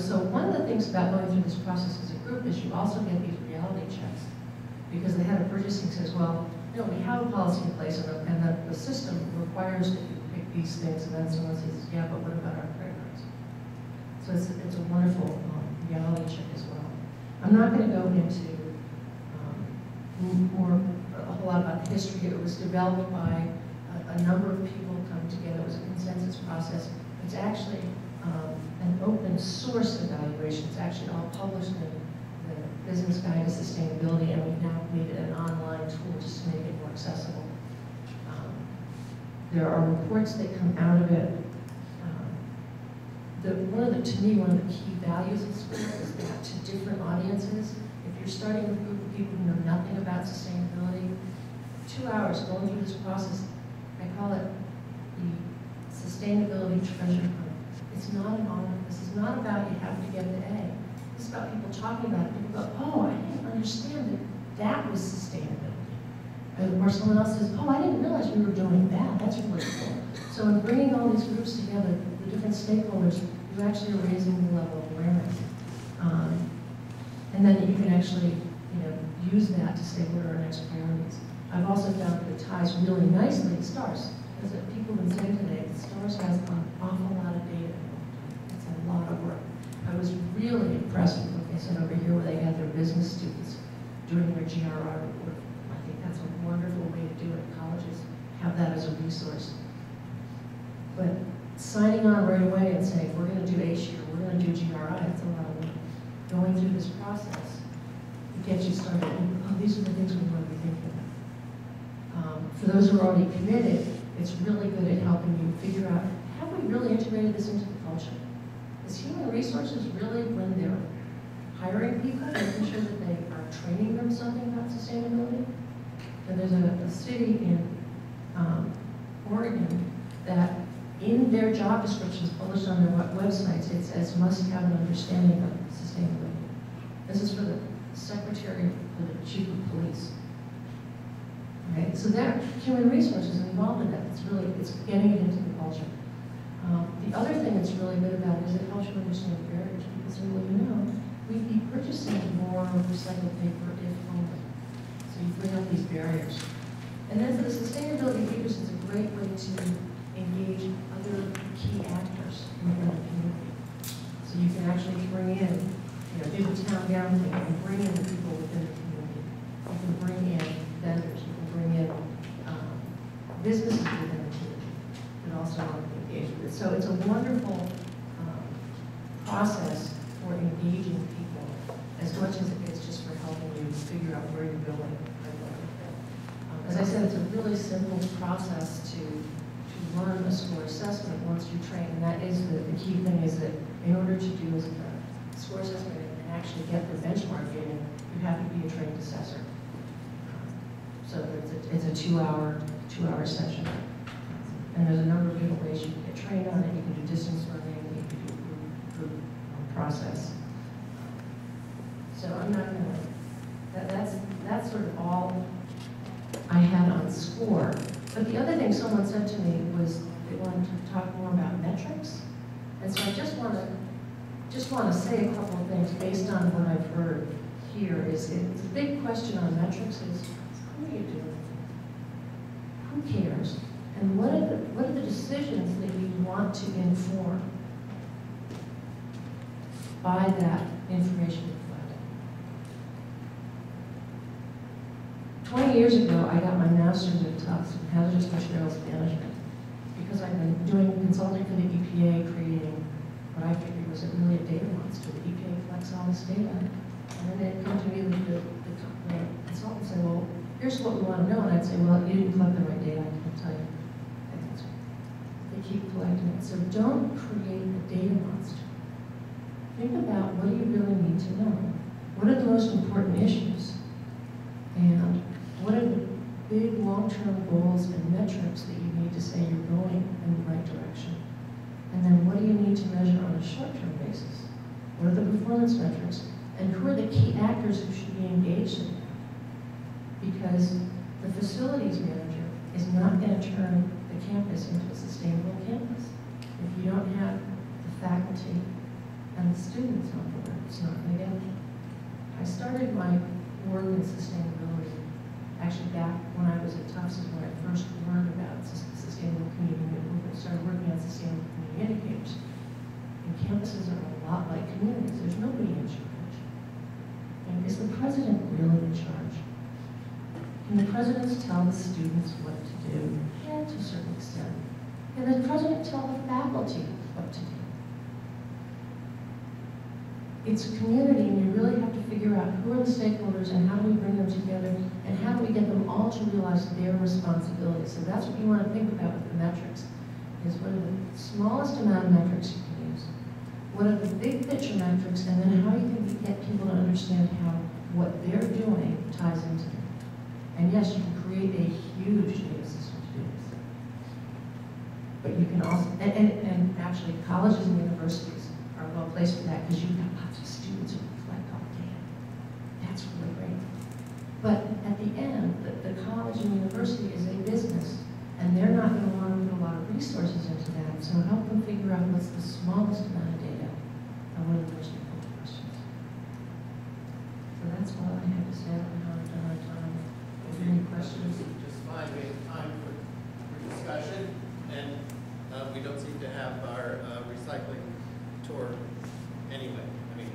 [SPEAKER 7] So one of the things about going through this process as a group is you also get these reality checks. Because the head of purchasing says, well, we have a policy in place and the system requires that you pick these things, and then someone says, yeah, but what about our credit cards? So it's a wonderful reality check as well. I'm not going to go into a whole lot about the history. It was developed by a number of people coming together. It was a consensus process. It's actually an open source evaluation. It's actually all published in the Business Guide to Sustainability, and we've now made it an online tool just to make it more accessible. There are reports that come out of it. One of to me, one of the key values of SCORE is that to different audiences, if you're starting with a group of people who know nothing about sustainability, 2 hours going through this process, I call it the sustainability treasure hunt. It's not an honor. This is not about you have to get an A. This is about people talking about it. People go, oh, I didn't understand that that was sustainability. Or someone else says, oh, I didn't realize we were doing that. That's really cool. So in bringing all these groups together, the different stakeholders, you actually are raising the level of awareness. And then you can actually, use that to say what are our next priorities. I've also found that it ties really nicely to STARS. As people have been saying today, STARS has an awful lot of data. It's a lot of work. I was really impressed with what they said over here where they had their business students doing their GRR report. I think that's a wonderful way to do it. Colleges have that as a resource. But signing on right away and saying, we're going to do ACE year, we're going to do GRI, that's a lot of work. Going through this process, it gets you started. Oh, these are the things we want to be thinking about. For those who are already committed, it's really good at helping you figure out, have we really integrated this into the culture? Is human resources really, when they're hiring people, making sure that they are training them something about sustainability? And there's a city in Oregon that in their job descriptions published on their websites, it says must have an understanding of sustainability. This is for the secretary for the chief of police. Okay, so that human resources is involved in that. It's getting it into the culture. The other thing that's really good about it is it helps you understand the barriers. People say, well, we'd be purchasing more recycled paper if only. So you bring up these barriers. And then for the sustainability leaders, it's a great way to engage other key actors within the community. So you can actually bring in, do the town down thing, and bring in the people within the community. You can bring in vendors, you can bring in businesses within the community that also want to engage with it. So it's a wonderful process for engaging people as much as it's just for helping you figure out where you're going. As I said, it's a really simple process to learn a SCORE assessment once you train, and that is the key thing is that in order to do a SCORE assessment and actually get the benchmark data, you have to be a trained assessor. So it's a two-hour session. And there's a number of different ways you can get trained on it. You can do distance learning, you can do group process. So I'm not going to, that's sort of all I had on SCORE. But the other thing someone said to me was they wanted to talk more about metrics. And so I just want to say a couple of things based on what I've heard here. It's a big question on metrics is, who are you doing? Who cares? And what are the decisions that you want to inform by that information you're collecting? 20 years ago, I got my master's at Tufts in hazardous materials management because I've been doing consulting for the EPA, creating what I figured was really a data monster. The EPA collects all this data. And then they'd come to me, the consultant said, well, here's what we want to know. And I'd say, well, you didn't collect the right data, I can't tell you. They keep collecting it. So don't create a data monster. Think about what do you really need to know? What are the most important issues? And what are the big long-term goals and metrics that you need to say you're going in the right direction? And then what do you need to measure on a short-term basis? What are the performance metrics? And who are the key actors who should be engaged in that? Because the facilities manager is not going to turn the campus into a sustainable campus. If you don't have the faculty and the students on board, it's not going to get there. I started my work in sustainability actually back when I was at Tufts is when I first learned about sustainable community movement. Started working on sustainable community indicators. And campuses are a lot like communities. There's nobody in charge. And is the president really in charge? Can the presidents tell the students what to do? Yeah, to a certain extent. Can the president tell the faculty what to do? It's a community, and you really have to figure out who are the stakeholders and how do we bring them together, and how do we get them all to realize their responsibility. So that's what you want to think about with the metrics, is what are the smallest amount of metrics you can use. what are the big picture metrics, and then how you can get people to understand how what they're doing ties into it. And yes, you can create a huge data system to do this. But you can also, and actually colleges and universities are well placed for that because you've got lots of students who reflect all the data. That's really great. But at the end, the college and university is a business, and they're not going to want to put a lot of resources into that. So help them figure out what's the smallest amount of data and what are the most important questions. So that's all I have to say. I don't know how I've done our time. If you have any questions?
[SPEAKER 1] Just fine, we have time for discussion, and we don't seem to have our recycling tour anyway. I mean,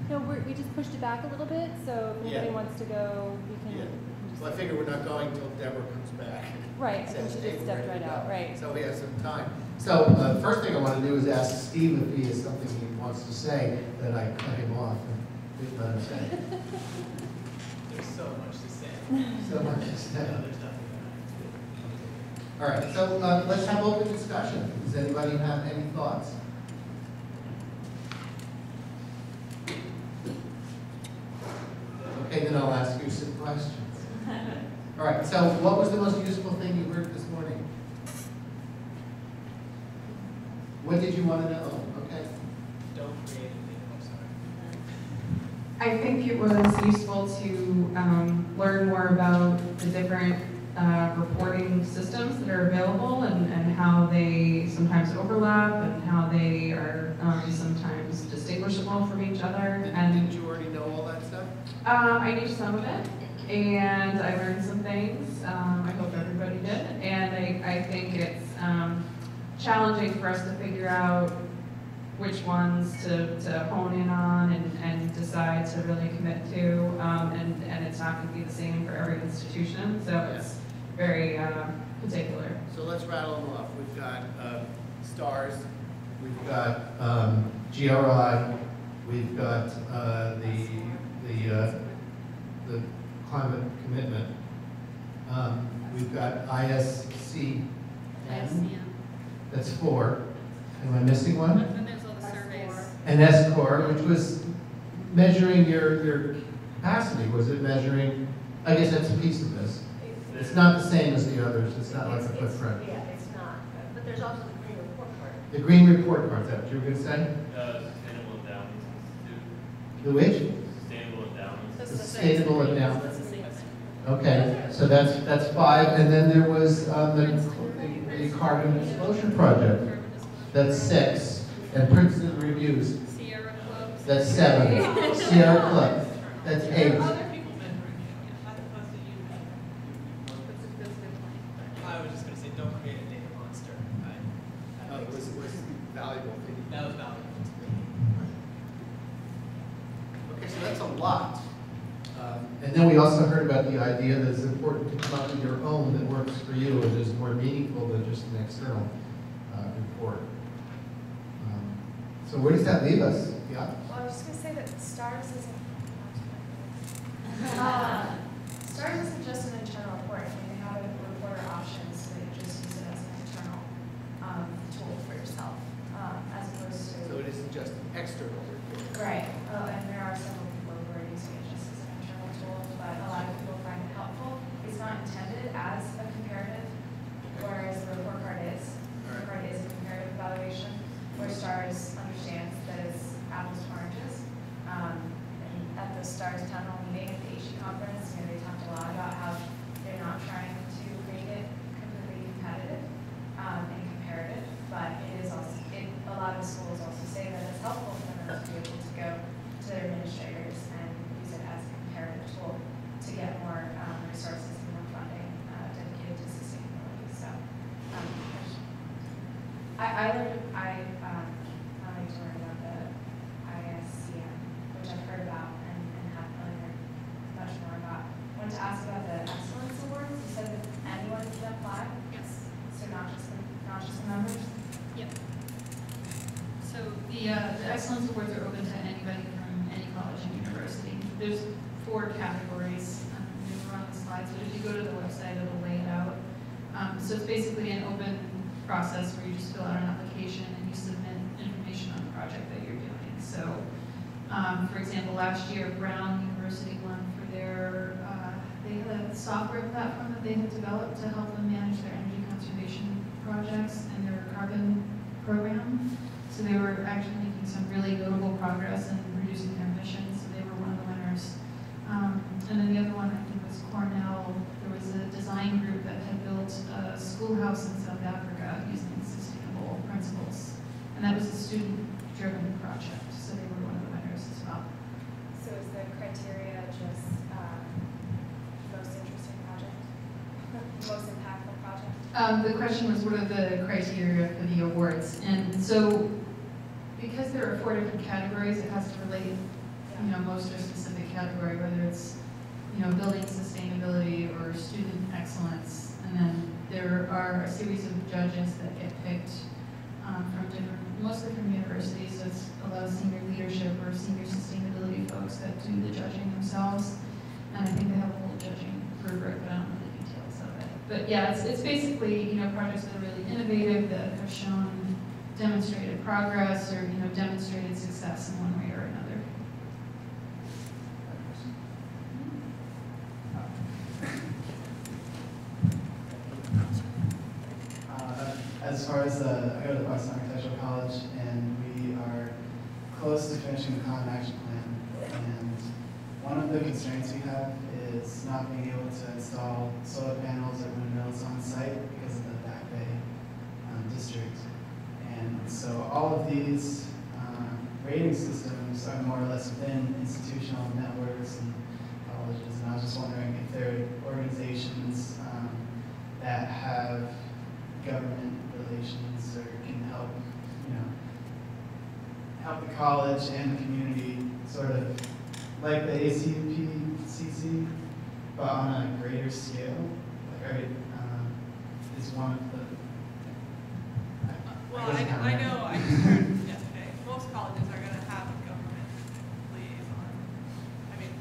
[SPEAKER 3] No, we just pushed it back a little bit, so if anybody
[SPEAKER 1] Yeah.
[SPEAKER 3] wants to go, we can.
[SPEAKER 1] Yeah.
[SPEAKER 3] we can just-
[SPEAKER 1] well, I figure we're not going till Deborah comes back.
[SPEAKER 3] Right, I think
[SPEAKER 1] Says,
[SPEAKER 3] she
[SPEAKER 1] "Hey,
[SPEAKER 3] just
[SPEAKER 1] we're
[SPEAKER 3] stepped
[SPEAKER 1] ready
[SPEAKER 3] right
[SPEAKER 1] to
[SPEAKER 3] out,
[SPEAKER 1] go."
[SPEAKER 3] right.
[SPEAKER 1] So we have some time. So the first thing I want to do is ask Steve if he has something he wants to say that I cut him off and didn't let him say.
[SPEAKER 2] There's so much to say.
[SPEAKER 1] So much to say.
[SPEAKER 2] No, there's nothing.
[SPEAKER 1] All right, so let's have open discussion. Does anybody have any thoughts? Okay, then I'll ask you some questions. All right, so what was the most useful thing you heard this morning? What did you want to know? Okay.
[SPEAKER 2] Don't create anything, I'm sorry.
[SPEAKER 8] I think it was useful to learn more about the different reporting systems that are available and how they sometimes overlap and how they are sometimes distinguishable from each other. And
[SPEAKER 1] Didn't you already know all that stuff?
[SPEAKER 8] I knew some of it, and I learned some things. I hope everybody did. And I think it's challenging for us to figure out which ones to hone in on and decide to really commit to. And it's not going to be the same for every institution, so it's very particular.
[SPEAKER 1] So let's rattle them off. We've got STARS, we've got GRI, we've got the climate commitment, we've got ISCN, that's 4. Am I missing one?
[SPEAKER 3] And there's all the surveys.
[SPEAKER 1] And MSSCOR, which was measuring your capacity. Was it measuring, I guess that's a piece of this. It's not the same as the others. It's not like a footprint.
[SPEAKER 5] Yeah, it's not, but there's also the green report card.
[SPEAKER 1] The green report card, is that what you were going to say?
[SPEAKER 4] Sustainable Endowments Institute.
[SPEAKER 1] The which?
[SPEAKER 4] Sustainable Endowments.
[SPEAKER 1] The Sustainable Endowment.
[SPEAKER 3] That's the same thing.
[SPEAKER 1] Okay, so that's 5. And then there was the Carbon Disclosure Project. That's 6. And Princeton Reviews.
[SPEAKER 3] Sierra Club.
[SPEAKER 1] That's 7. Sierra Club. That's 8.
[SPEAKER 2] I was just gonna say, don't create a data monster.
[SPEAKER 1] It was valuable.
[SPEAKER 2] That was valuable.
[SPEAKER 1] Okay, so that's a lot. And then we also heard about the idea that it's important to come up with your own that works for you and is more meaningful than just an external report. So where does that leave us? Yeah?
[SPEAKER 6] Well, I was just gonna say that STARS isn't, STARS isn't just an internal report. I mean, they have a reporter option, so that you just use it as an internal tool for yourself, as opposed to.
[SPEAKER 1] So it isn't just an external report.
[SPEAKER 6] Right, and there are several people who are using it just as an internal tool, but a lot of people find it helpful. It's not intended as a comparative, whereas the report card is. The report card is a comparative evaluation, where STARS understands that it's apples to oranges. And at the STARS town hall meeting at the HE conference, they talked a lot about how they're not trying to make it completely competitive and comparative, but it is also, a lot of schools also say that it's helpful for them to be able to go to their administrators and use it as a comparative tool to get more resources and more funding dedicated to sustainability. So I learned, I like to learn about the ISCN, which I've heard about and haven't really heard much more about. I wanted to ask about the Excellence Awards. You said that anyone can apply?
[SPEAKER 3] Yes.
[SPEAKER 6] So not just the members?
[SPEAKER 3] Yep. So the Excellence Awards are open to anybody from any college and university. There's 4 categories. They were on the slides, but if you go to the website, it'll lay it out. So it's basically an open process where you just fill out an application and you submit information on the project that you're For example, last year, Brown University won for their, they had a software platform that they had developed to help them manage their energy conservation projects and their carbon program. So they were actually making some really notable progress in reducing their emissions, so they were one of the winners. And then the other one, I think, was Cornell. There was a design group that had built a schoolhouse in South Africa using sustainable principles. And that was a student-driven project, so they were one of the winners as well.
[SPEAKER 6] So is the criteria just most interesting project? Most impactful project?
[SPEAKER 3] The question was, what are the criteria for the awards? And so, because there are 4 different categories, it has to relate, you know, most to a specific category, whether it's, you know, building sustainability or student excellence. And then there are a series of judges that get picked from different, mostly from universities, so it's a lot of senior leadership or senior sustainability folks that do the judging themselves. And I think they have a whole judging rubric, but I don't know the details of it. But yeah, it's basically, you know, projects that are really innovative, that have shown demonstrated progress or, you know, demonstrated success in one way or another.
[SPEAKER 9] As far as I go to the Boston Architectural College, and we are close to finishing the common action plan. And one of the constraints we have is not being able to install solar panels or windmills on site because of the Back Bay district. And so all of these rating systems are more or less within institutional networks and colleges. And I was just wondering if there are organizations that have government relations or can help, you know, help the college and the community sort of like the ACPCC, but on a greater scale. Like, is one of the.
[SPEAKER 10] Well, I know I just heard yesterday, most colleges are going to have a government liaison. I mean,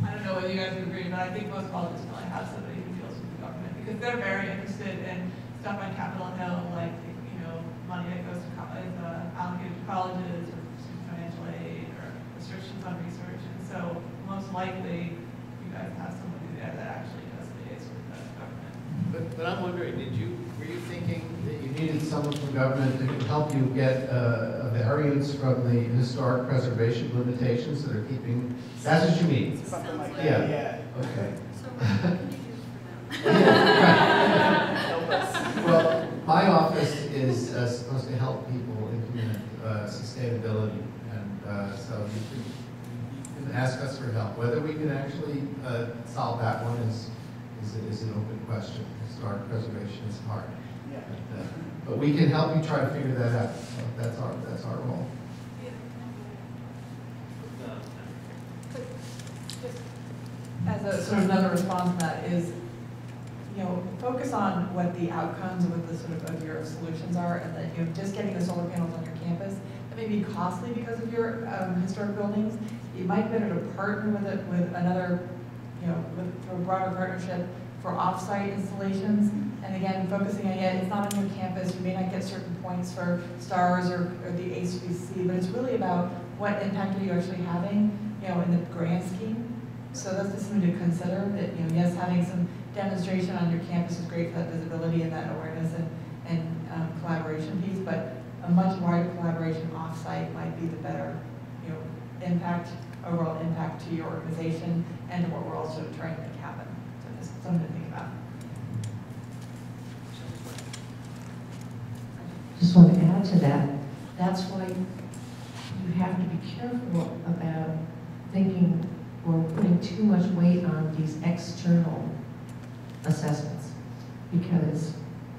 [SPEAKER 10] I don't know whether you guys would agree, but I think most colleges probably have somebody who deals with the government because they're very interested in stuff on Capitol Hill, like, you know, money that goes to allocated to colleges or financial aid or restrictions on research. And so most likely you guys have somebody there that actually does liaise with the government.
[SPEAKER 1] But I'm wondering, were you thinking that you needed someone from government that could help you get a variance from the historic preservation limitations that are keeping, that's what you mean?
[SPEAKER 9] Something like that.
[SPEAKER 1] Yeah. Okay.
[SPEAKER 3] So what can you do for them?
[SPEAKER 9] Help us.
[SPEAKER 1] Well, my office is supposed to help people implement sustainability, and so you can ask us for help. Whether we can actually solve that one is an open question. Historic preservation is hard.
[SPEAKER 9] Yeah.
[SPEAKER 1] But we can help you try to figure that out. So that's our role.
[SPEAKER 8] As a sort of another response to that is, you know, focus on what the outcomes and what the sort of your solutions are, and that, you know, just getting the solar panels on your campus, that may be costly because of your historic buildings. It might be better to partner with another, you know, through a broader partnership for off-site installations. And again, focusing on it's not on your campus. You may not get certain points for stars or the HBC, but it's really about what impact are you actually having, you know, in the grand scheme. So that's just something to consider. That, you know, yes, having some demonstration on your campus is great for that visibility and that awareness and collaboration piece, but a much wider collaboration off-site might be the better, you know, impact, overall impact to your organization and to what we're also trying to make happen. So just something to think about.
[SPEAKER 7] Just want to add to that. That's why you have to be careful about thinking or putting too much weight on these external assessments, because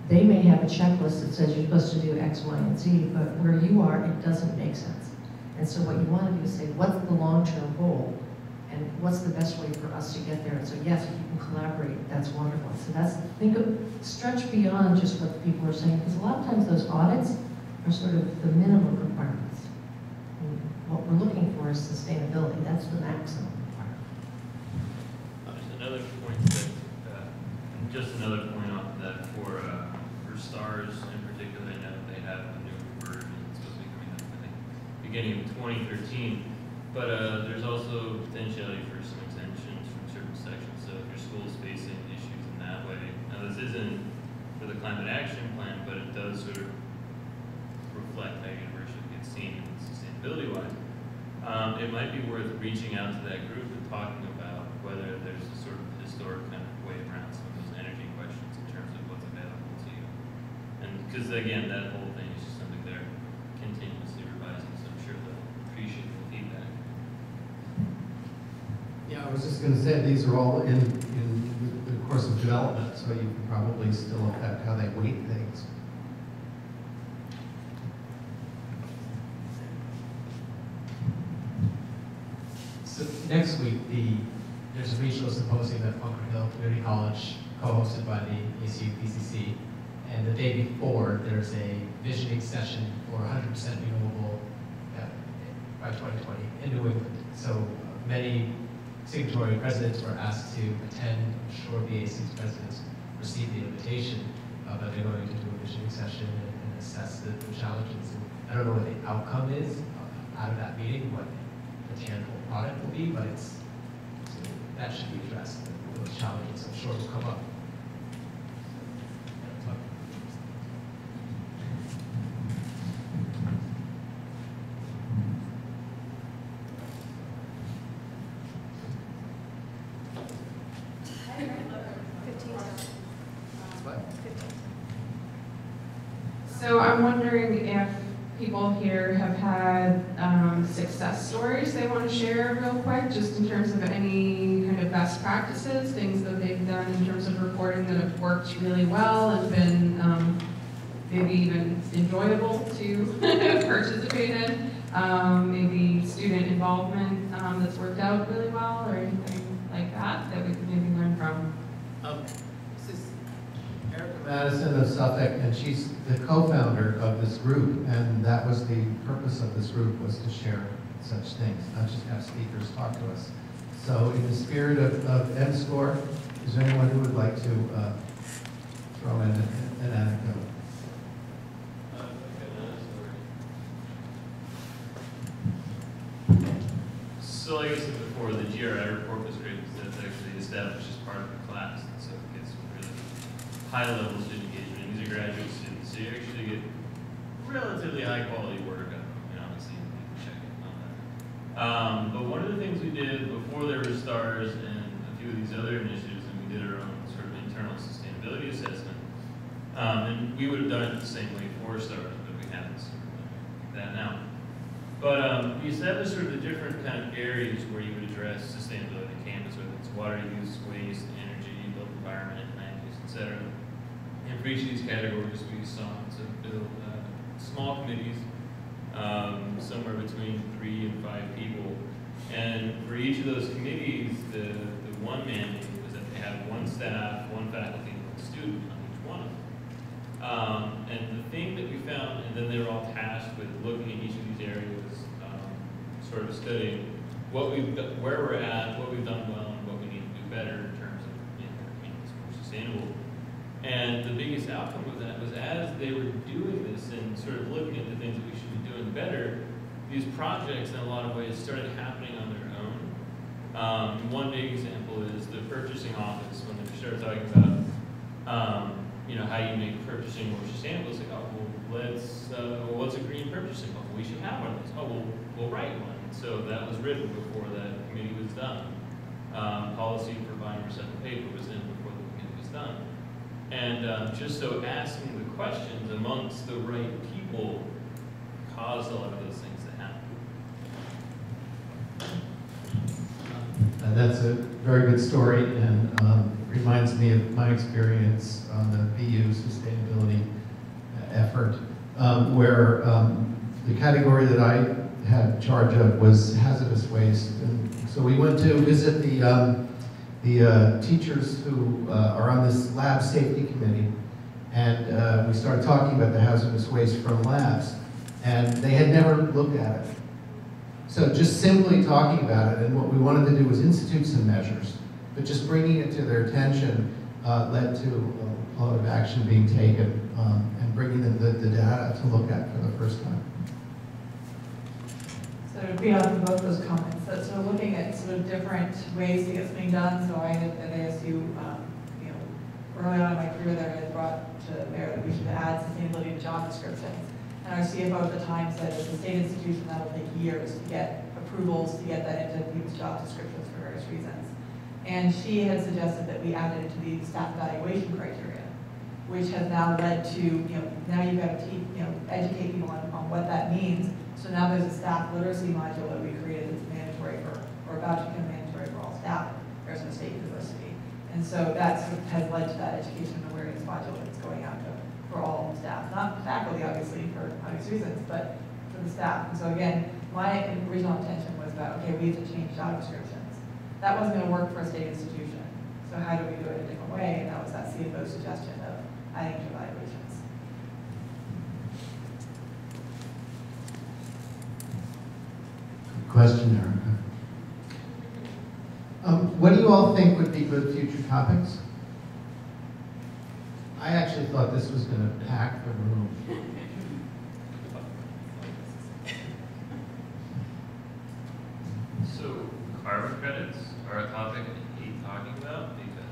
[SPEAKER 7] they may have a checklist that says you're supposed to do X, Y, and Z, but where you are, it doesn't make sense. And so what you want to do is say, what's the long-term goal? And what's the best way for us to get there? And so yes, if you can collaborate, that's wonderful. So stretch beyond just what the people are saying, because a lot of times those audits are sort of the minimum requirements. And what we're looking for is sustainability. That's the maximum requirement.
[SPEAKER 4] Another point just another point off of that for STARS in particular. I know they have a new version supposed to be coming up, I think, beginning of 2013. But there's also potentiality for some exemptions from certain sections. So if your school's facing issues in that way, now this isn't for the climate action plan, but it does sort of reflect how university gets seen sustainability wise. It might be worth reaching out to that group and talking about whether there's a sort of historic kind of way around some of those energy questions in terms of what's available to you. And because again, that whole thing is just something they're continuously revising, so I'm sure they'll appreciate the feedback.
[SPEAKER 1] Yeah, I was just going to say, these are all in the course of development, so you can probably still affect how they weight things. So next week, there's a regional symposium at Bunker Hill Community College, co-hosted by the ECU PCC. And the day before, there's a visioning session for 100% renewable by 2020 in New England. So many signatory presidents were asked to attend. I'm sure BAC's presidents received the invitation, but they're going to do a visioning session and assess the challenges. And I don't know what the outcome is out of that meeting, what the tangible product will be, but that should be addressed. Those challenges, I'm sure, will come up.
[SPEAKER 8] So I'm wondering if people here have had success stories they want to share real quick, just in terms of any kind of best practices, things that they've done in terms of reporting that have worked really well and been maybe even enjoyable to participate in, maybe student involvement that's worked out really well, or anything like that that we could maybe learn from.
[SPEAKER 1] This is Erica Madison of Suffolk, and she's the co-founder of this group, and that was the purpose of this group, was to share such things, not just have speakers talk to us. So in the spirit of MSSCOR, is there anyone who would like to throw in an anecdote?
[SPEAKER 4] So like I said before, the GRI report was great because that's actually established as part of the class, and so it gets really high-level student engagement. And these are graduate students, so you actually get relatively high-quality work out of them. You know, obviously you can check it on that. But one of the things we did before there were STARS and a few of these other initiatives, and we did our own sort of internal sustainability assessment, and we would have done it the same way for STARS, but we haven't sort of like that now. But we established sort of the different kind of areas where you would address sustainability on campus, whether it's water use, waste, energy, built environment, land use, etc. And for each of these categories, we sought to build small committees, somewhere between 3 and 5 people. And for each of those committees, the one mandate was that they have one staff, one faculty, and one student on each one of them. And the thing that we found, and then they were all tasked with looking at each of these areas, sort of studying what where we're at, what we've done well, and what we need to do better in terms of making our communities more sustainable. And the biggest outcome of that was as they were doing this and sort of looking at the things that we should be doing better, these projects in a lot of ways started happening on their own. One big example is the purchasing office, when they started talking about how you make purchasing more sustainable. It's like, oh, well, what's a green purchasing? Well, we should have one of those. Oh, well, we'll write one. So that was written before that committee was done. Policy for buying recycled paper was in before the committee was done. And just so asking the questions amongst the right people caused a lot of those things to happen.
[SPEAKER 1] And that's a very good story, and reminds me of my experience on the BU sustainability effort, where the category that I had charge of was hazardous waste. And so we went to visit the teachers who are on this lab safety committee, and we started talking about the hazardous waste from labs, and they had never looked at it. So just simply talking about it, and what we wanted to do was institute some measures, but just bringing it to their attention led to a lot of action being taken and bringing them the data to look at for the first time.
[SPEAKER 8] So
[SPEAKER 10] sort of feed off of both those comments. So sort of looking at sort of different ways to get something done. So I at ASU, you know, early on in my career there, I had brought to bear that we should add sustainability to job descriptions. And our CFO at the time said, as a state institution, that'll take years to get approvals to get that into people's job descriptions for various reasons. And she had suggested that we added it to the staff evaluation criteria, which has now led to, you know, now you've got to educate people on what that means. So now there's a staff literacy module that we created that's mandatory for, or about to become mandatory for all staff at Arizona State University. And so that sort of has led to that education and awareness module that's going out to, for all staff, not faculty obviously for obvious reasons, but for the staff. And so again, my original intention was that, okay, we have to change job descriptions. That wasn't going to work for a state institution. So how do we do it a different way? And that was that CFO suggestion of adding to evaluations.
[SPEAKER 1] Good question, Erica. What do you all think would be good future topics? I actually thought this was going to pack the room.
[SPEAKER 4] So carbon credits are a topic I hate talking about because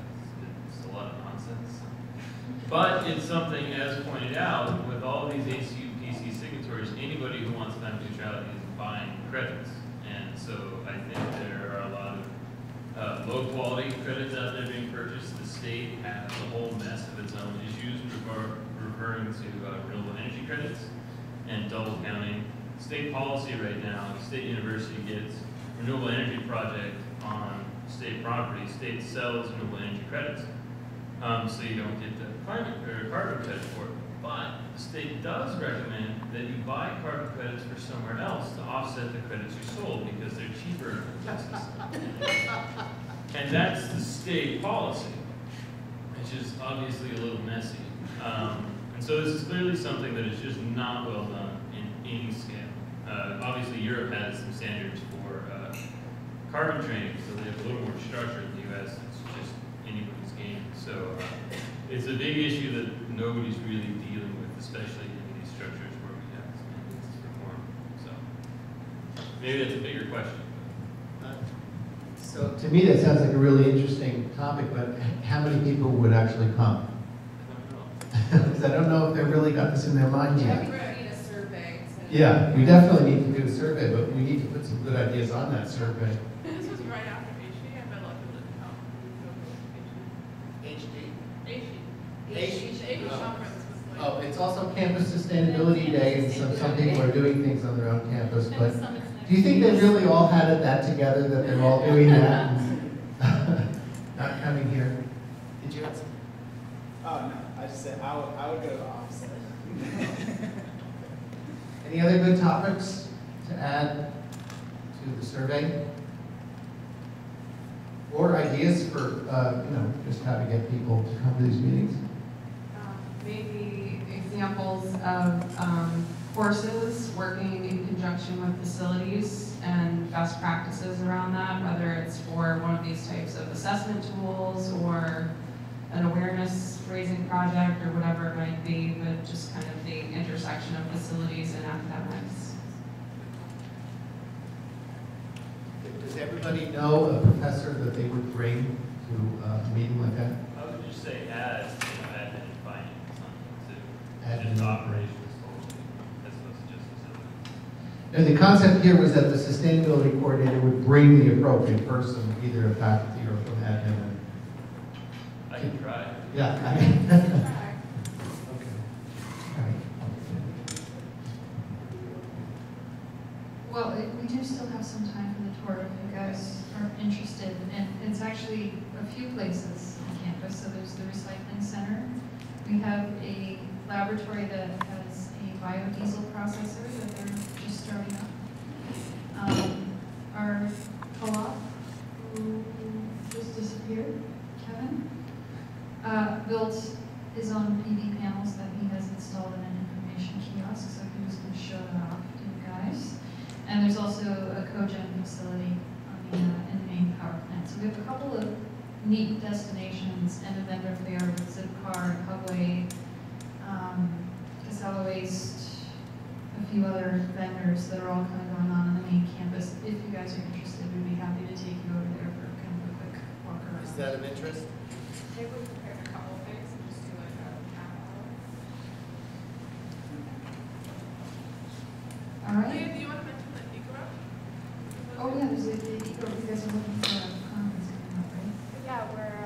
[SPEAKER 4] it's a lot of nonsense. But it's something, as pointed out, with all these ACUPC signatories, anybody who wants climate neutrality is buying credits. And so I think there are a lot of low quality credits out there being purchased. The state has a whole mess of its own issues referring to renewable energy credits and double counting. State policy right now, the state university gets renewable energy project on state property. State sells renewable energy credits, so you don't get the climate or carbon credit for it. But the state does recommend that you buy carbon credits for somewhere else to offset the credits you sold because they're cheaper in Texas. And that's the state policy, which is obviously a little messy. And so this is clearly something that is just not well done in any scale. Obviously, Europe has some standards for carbon trading, so they have a little more structure in the U.S. It's just anybody's game. So it's a big issue that nobody's really dealing with, especially in these structures where we have some mandates to reform. So maybe that's a bigger question.
[SPEAKER 1] So to me, that sounds like a really interesting topic, but how many people would actually come? Because I don't know if they've really got this in their mind
[SPEAKER 10] I
[SPEAKER 1] yet.
[SPEAKER 10] think we're going to need a survey.
[SPEAKER 1] Yeah, we definitely need to do a survey, but we need to put some good ideas on that survey.
[SPEAKER 10] This was right after HD. I bet a lot of people didn't come.
[SPEAKER 1] HD?
[SPEAKER 10] The HD conference was like.
[SPEAKER 1] Oh, it's also Campus Sustainability Day, and some people are doing things on their own campus, but do you think they really all had that together, that they're all doing that and not coming here? Did you have some?
[SPEAKER 9] Oh, no, I just said I would go to the opposite.
[SPEAKER 1] Any other good topics to add to the survey? Or ideas for, just how to get people to come to these meetings?
[SPEAKER 8] Maybe examples of courses working in conjunction with facilities and best practices around that, whether it's for one of these types of assessment tools or an awareness raising project or whatever it might be, but just kind of the intersection of facilities and academics.
[SPEAKER 1] Does everybody know a professor that they would bring to a meeting like that?
[SPEAKER 4] I would just say admin and finance too.
[SPEAKER 1] Admin.
[SPEAKER 4] Just operations totally, as opposed to just facilities.
[SPEAKER 1] And the concept here was that the sustainability coordinator would bring the appropriate person, either a faculty or from admin.
[SPEAKER 4] I can try.
[SPEAKER 1] Yeah. Okay. All right.
[SPEAKER 3] Well, we do still have some time for the tour if you guys are interested. And it's actually a few places on campus. So there's the recycling center. We have a laboratory that has a biodiesel processor that they're just starting up. Our co-op, who just disappeared, Kevin, built his own PV panels that he has installed in an information kiosk, so he was going to show that off to you guys. And there's also a cogen facility on the, in the main power plant. So we have a couple of neat destinations and a vendor fair with Zipcar, Hubway, Casella Waste, a few other vendors that are all kind of going on the main campus. If you guys are interested, we'd be happy to take you over there for kind of a quick walk around.
[SPEAKER 1] Is that of interest?
[SPEAKER 10] Maybe we prepare a couple of things and just do like a catalog.
[SPEAKER 3] All right.
[SPEAKER 10] Leah, do you want to mention the eco?
[SPEAKER 3] Oh, yeah, there's a, you guys are looking for a conference coming up, right?
[SPEAKER 6] Yeah, we're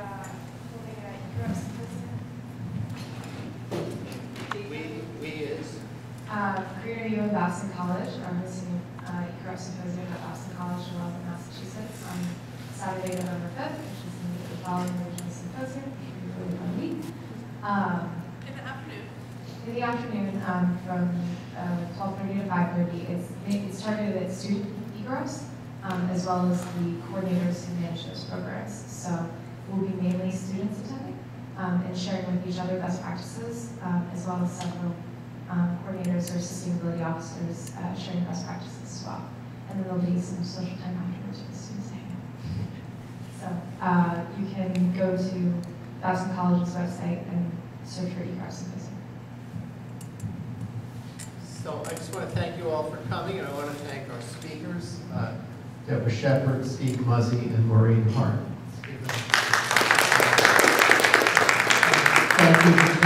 [SPEAKER 6] holding a Europe symposium.
[SPEAKER 1] We is?
[SPEAKER 6] Career U of Boston College are hosting Europe symposium at Boston College in Waltham, Massachusetts on Saturday, November 5th, which is the following regional symposium, which will be a really fun week.
[SPEAKER 10] In the afternoon.
[SPEAKER 6] In the afternoon, from 12:30 to 5:30, it's targeted at student e-groups, as well as the coordinators who manage those programs. So we'll be mainly students attending and sharing with each other best practices, as well as several coordinators or sustainability officers sharing best practices as well. And then there'll be some social time afterwards for the students to hang out. So you can go to Boston College's website and search for e-group symposium.
[SPEAKER 1] So I just want to thank you all for coming, and I want to thank our speakers, Deborah Shepard, Steve Muzzy, and Maureen Hart. Thank you.